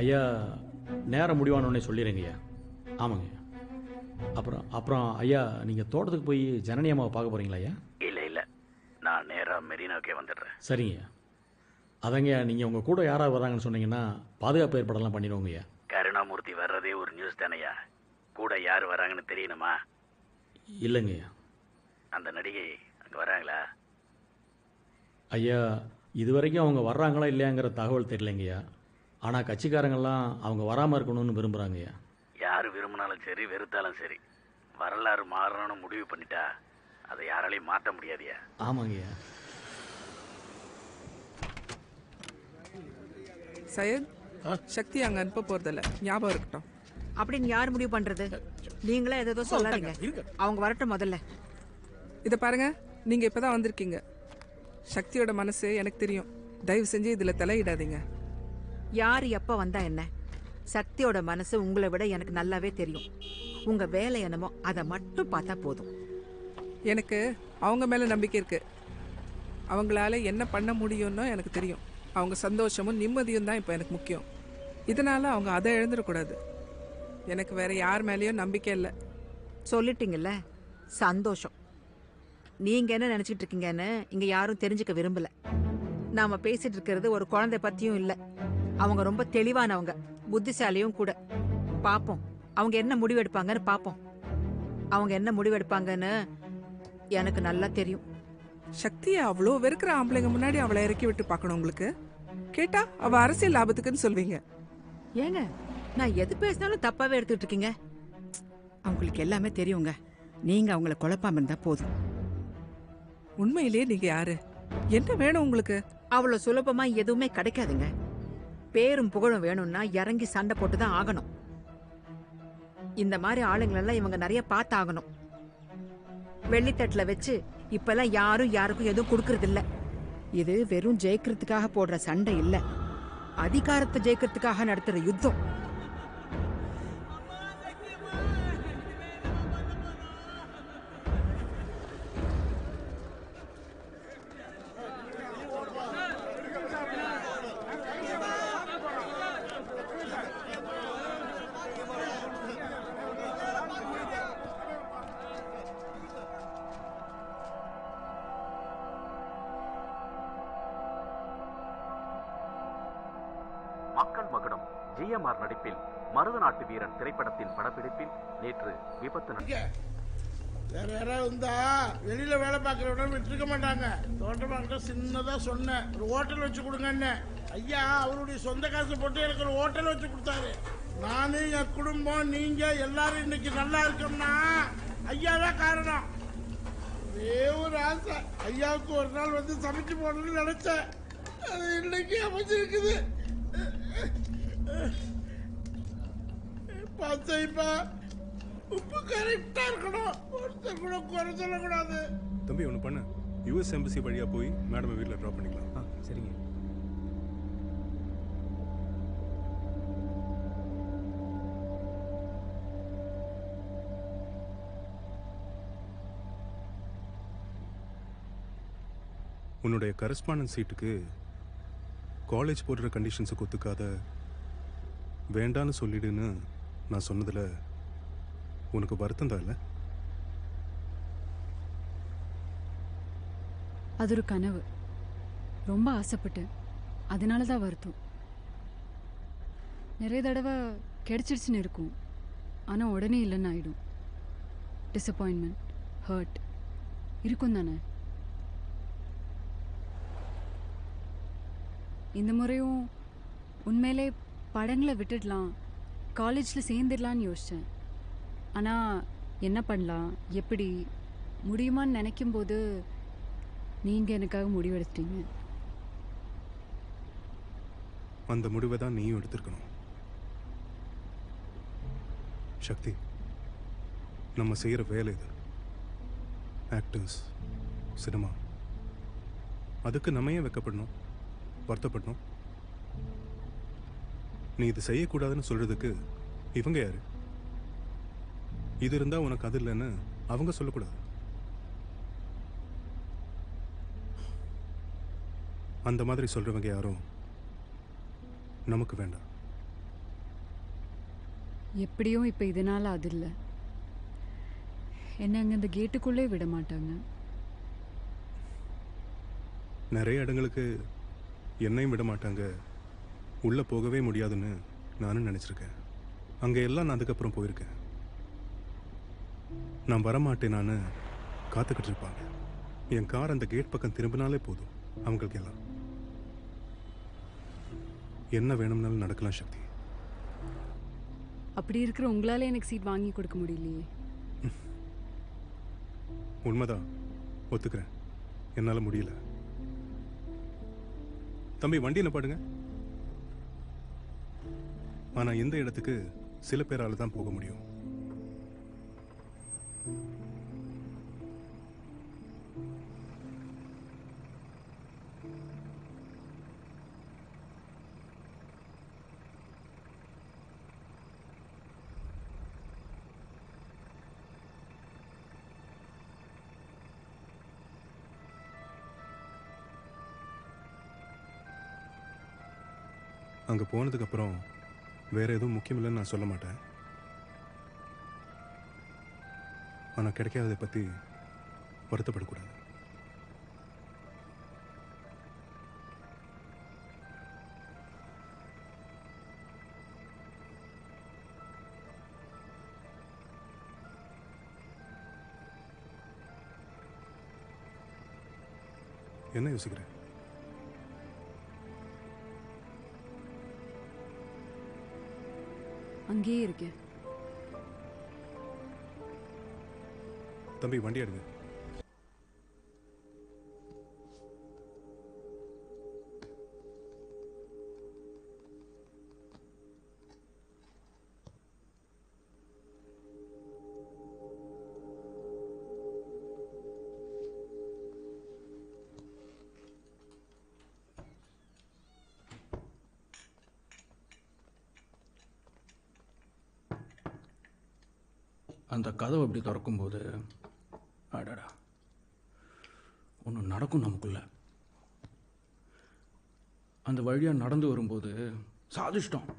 Speaker 18: ஐயா. நேரம் முடிவானோடனே சொல்லிடுங்க ஐயா. ஆமாங்க ஐயா. அப்புறம் ஐயா நீங்கள் தோட்டத்துக்கு போய் ஜனனி அம்மாவை பார்க்க போகிறீங்களா ஐயா?
Speaker 23: இல்லை, நான் நேராக மெரினாவுக்கே வந்துடுறேன்.
Speaker 18: சரிங்க ஐயா. அதங்கய்யா, நீங்கள் உங்கள் கூட யாராவது வராங்கன்னு சொன்னீங்கன்னா பாதுகாப்பு ஏற்பாடெல்லாம் பண்ணிடுவோங்க ஐயா.
Speaker 23: கருணாமூர்த்தி வர்றதே ஒரு நியூஸ் தானையா? கூட யார் வராங்கன்னு தெரியணுமா?
Speaker 18: இல்லைங்க ஐயா.
Speaker 23: அந்த நடிகை அங்கே வராங்களா?
Speaker 18: ஐயா இது வரைக்கும் அவங்க வர்றாங்களா இல்லையாங்கிற தகவல் தெரியலைங்கய்யா. ஆனால் கட்சிக்காரங்கெல்லாம் அவங்க வராமல் இருக்கணும்னு விரும்புகிறாங்க ஐயா.
Speaker 23: யார் விரும்பினாலும் சரி, வெறுத்தாலும் சரி, வரலாறு மாறணும்னு முடிவு பண்ணிட்டா அதை யாராலையும் மாற்ற முடியாதியா?
Speaker 18: ஆமாங்கய்யா.
Speaker 10: சையத், சக்தி அங்கே அனுப்ப போகிறதில்ல, ஞாபகம் இருக்கட்டும்.
Speaker 8: அப்படின்னு யார் முடிவு பண்ணுறது? நீங்களே ஏதோ சொல்லாதீங்க, அவங்க வரட்டும் முதல்ல.
Speaker 10: இதை பாருங்க, நீங்கள் இப்போ தான் வந்திருக்கீங்க. சக்தியோட மனசு எனக்கு தெரியும். தயவு செஞ்சு இதில் தலையிடாதீங்க.
Speaker 8: யார் எப்போ வந்தா என்ன? சக்தியோட மனசு உங்களை விட எனக்கு நல்லாவே தெரியும். உங்க வேலை என்னமோ அதை மட்டும் பார்த்தா போதும்.
Speaker 10: எனக்கு அவங்க மேலே நம்பிக்கை இருக்கு. அவங்களால என்ன பண்ண முடியும்னு எனக்கு தெரியும். அவங்க சந்தோஷமும் நிம்மதியும் தான் இப்போ எனக்கு முக்கியம். இதனால அவங்க அதை எழுந்துடக்கூடாது. எனக்கு வேற யார் மேலேயும் நம்பிக்கை இல்லை.
Speaker 8: சொல்லிட்டீங்கல்ல, சந்தோஷம். நீங்க என்ன நினைச்சிட்டு இருக்கீங்கன்னு இங்க யாரும் தெரிஞ்சுக்க விரும்பல. நாம பேசிட்டு இருக்கிறது ஒரு குழந்தை பத்தியும் இல்லை. அவங்க ரொம்ப தெளிவானவங்க, புத்திசாலியும் கூட. பாப்போம் அவங்க என்ன முடிவெடுப்பாங்கன்னு பாப்போம். அவங்க என்ன முடிவெடுப்பாங்கன்னு எனக்கு நல்லா தெரியும்.
Speaker 10: சக்தியை அவ்வளோ வெறுக்கிற ஆம்பளைங்க முன்னாடி அவளை இறக்கி விட்டு பார்க்கணும். உங்களுக்கு கேட்டா அவ அரசியல் லாபத்துக்குன்னு சொல்வீங்க.
Speaker 8: ஏங்க, நான் எது பேசினாலும் தப்பாவே எடுத்துட்டு இருக்கீங்க. அவங்களுக்கு எல்லாமே தெரியுங்க. நீங்க அவங்கள குழப்பாம இருந்தா போதும்.
Speaker 10: உண்மையிலேயே நீங்க யாரு? என்ன வேணும் உங்களுக்கு?
Speaker 8: அவ்வளவு சுலபமா எதுவுமே கிடைக்காதுங்க. பேரும் புகழும் வேணும்னா இறங்கி சண்டை போட்டுதான் ஆகணும். இந்த மாதிரி ஆளுங்களெல்லாம் இவங்க நிறைய பார்த்து ஆகணும். வெள்ளித்தட்டுல வச்சு இப்பெல்லாம் யாரும் யாருக்கும் எதுவும் கொடுக்கறது இல்ல. இது வெறும் ஜெயிக்கிறதுக்காக போடுற சண்டை இல்ல, அதிகாரத்தை ஜெயிக்கிறதுக்காக நடத்துற யுத்தம்.
Speaker 23: மக்கள் மகுடம் ஜிஎம்ஆர் நடிப்பில் மருதநாட்டு வீரன் திரைப்படத்தின் படப்பிடிப்பில் நேற்று விபத்து
Speaker 1: வேற யாராவது இருந்தா வெளியில வேலை பார்க்குறவன விட்டுருக்க மாட்டாங்க. தோட்டமாக்கிட்ட சின்னதா சொன்னேன், ஒரு ஹோட்டல் வச்சு கொடுங்கன்னு. ஐயா அவருடைய சொந்த காசு போட்டு எனக்கு ஒரு ஹோட்டல் வச்சு கொடுத்தாரு. நானு, என் குடும்பம், நீங்க எல்லாரும் இன்னைக்கு நல்லா இருக்கோம்னா ஐயா தான் காரணம். ஒரே ஒரு ஆசை, ஐயாவுக்கு ஒரு நாள் வந்து சமைச்சு போடணும்னு நினைச்சேன். அது இன்னைக்கு அமைச்சிருக்குது. பார்த்தா உப்பு கரெக்டா இருக்கணும், ஒருத்தர் கூட குறை சொல்லக்கூடாது.
Speaker 19: தம்பி ஒன்று பண்ண, யூஎஸ் எம்பசி வழியாக போய் மேடம் வீட்டில் ட்ராப் பண்ணிக்கலாம்.
Speaker 16: சரிங்க.
Speaker 19: உன்னுடைய கரஸ்பாண்டன்ஸ் சீட்டுக்கு காலேஜ் போடுற கண்டிஷன்ஸுக்கு ஒத்துக்காத வேண்டான்னு சொல்லிடுன்னு நான் சொன்னதில் உனக்கு வருத்தம் தான் இல்லை?
Speaker 11: அது ஒரு கனவு, ரொம்ப ஆசைப்பட்டேன், அதனால தான் வருத்தம். நிறைய தடவை கிடைச்சிருச்சுன்னு இருக்கும், ஆனால் உடனே இல்லைன்னு ஆகிடும். டிசப்பாயின்மெண்ட், ஹர்ட் இருக்கும் தானே. இந்த முறையும் உண்மையிலே படங்களை விட்டுடலாம், காலேஜில் சேர்ந்துடலான்னு யோசித்தேன். ஆனால் என்ன பண்ணலாம், எப்படி முடியுமான்னு நினைக்கும்போது நீங்கள் எனக்காக முடிவெடுத்துட்டீங்க.
Speaker 19: அந்த முடிவை தான் நீயும் எடுத்திருக்கணும். சக்தி, நம்ம செய்கிற வேலை இது. ஆக்டர்ஸ், சினிமா, அதுக்கு நம்ம ஏன் வெக்கப்படணும், வருத்தப்படணும்? நீ இது செய்யக்கூடாதுன்னு சொல்றதுக்கு இவங்க யாரு? இது இருந்தா உனக்கு அது இல்லைன்னு அவங்க சொல்லக்கூடாது. அந்த மாதிரி சொல்றவங்க யாரும் நமக்கு வேண்டாம்.
Speaker 11: எப்படியும் இப்போ இதனால அது இல்லை, என்ன அங்கே இந்த கேட்டுக்குள்ளே விட மாட்டாங்க.
Speaker 19: நிறைய இடங்களுக்கு என்னையும் விட மாட்டாங்க, உள்ளே போகவே முடியாதுன்னு நானும் நினச்சிருக்கேன். அங்கே எல்லாம் நான் அதுக்கப்புறம் போயிருக்கேன். நான் வரமாட்டேன், நான் காத்துக்கிட்டு இருப்பாங்க. என் கார் அந்த கேட் பக்கம் திரும்பினாலே போதும் அவங்களுக்கு எல்லாம். என்ன வேணும்னாலும் நடக்கலாம் சக்தி.
Speaker 11: அப்படி இருக்கிற உங்களால எனக்கு சீட் வாங்கி கொடுக்க முடியலையே.
Speaker 19: உண்மைதான், ஒத்துக்கிறேன், என்னால் முடியல. தம்பி வண்டி என்ன பாடுங்க. ஆனால் எந்த இடத்துக்கு சில பேரால் தான் போக முடியும். அங்கே போனதுக்கப்புறம் வேற எதுவும் முக்கியம் இல்லைன்னு நான் சொல்ல மாட்டேன். ஆனால் கிடைக்காததை பற்றி வருத்தப்படக்கூடாது. என்ன யோசிக்கிறேன்?
Speaker 11: அங்கேயே இருக்கேன்.
Speaker 19: தம்பி வண்டி எடுங்க.
Speaker 18: அந்த கதவை அப்படி திறக்கும்போது அடடா ஒன்று நடக்கும் நமக்குள்ள. அந்த வழியாக நடந்து வரும்போது சாதிச்சிட்டோம்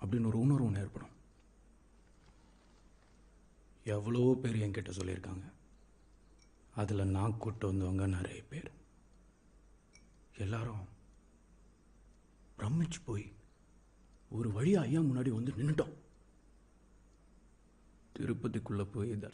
Speaker 18: அப்படின்னு ஒரு உணர்வு ஒன்று ஏற்படும். எவ்வளோ பேர் என்கிட்ட சொல்லியிருக்காங்க, அதில் நான் கூப்பிட்டு வந்தவங்க நிறைய பேர். எல்லாரும் பிரமிச்சு போய் ஒரு வழியாக ஐயா முன்னாடி வந்து நின்றுட்டோம். திருப்பதிக்குள்ளே போய் தரிசனம்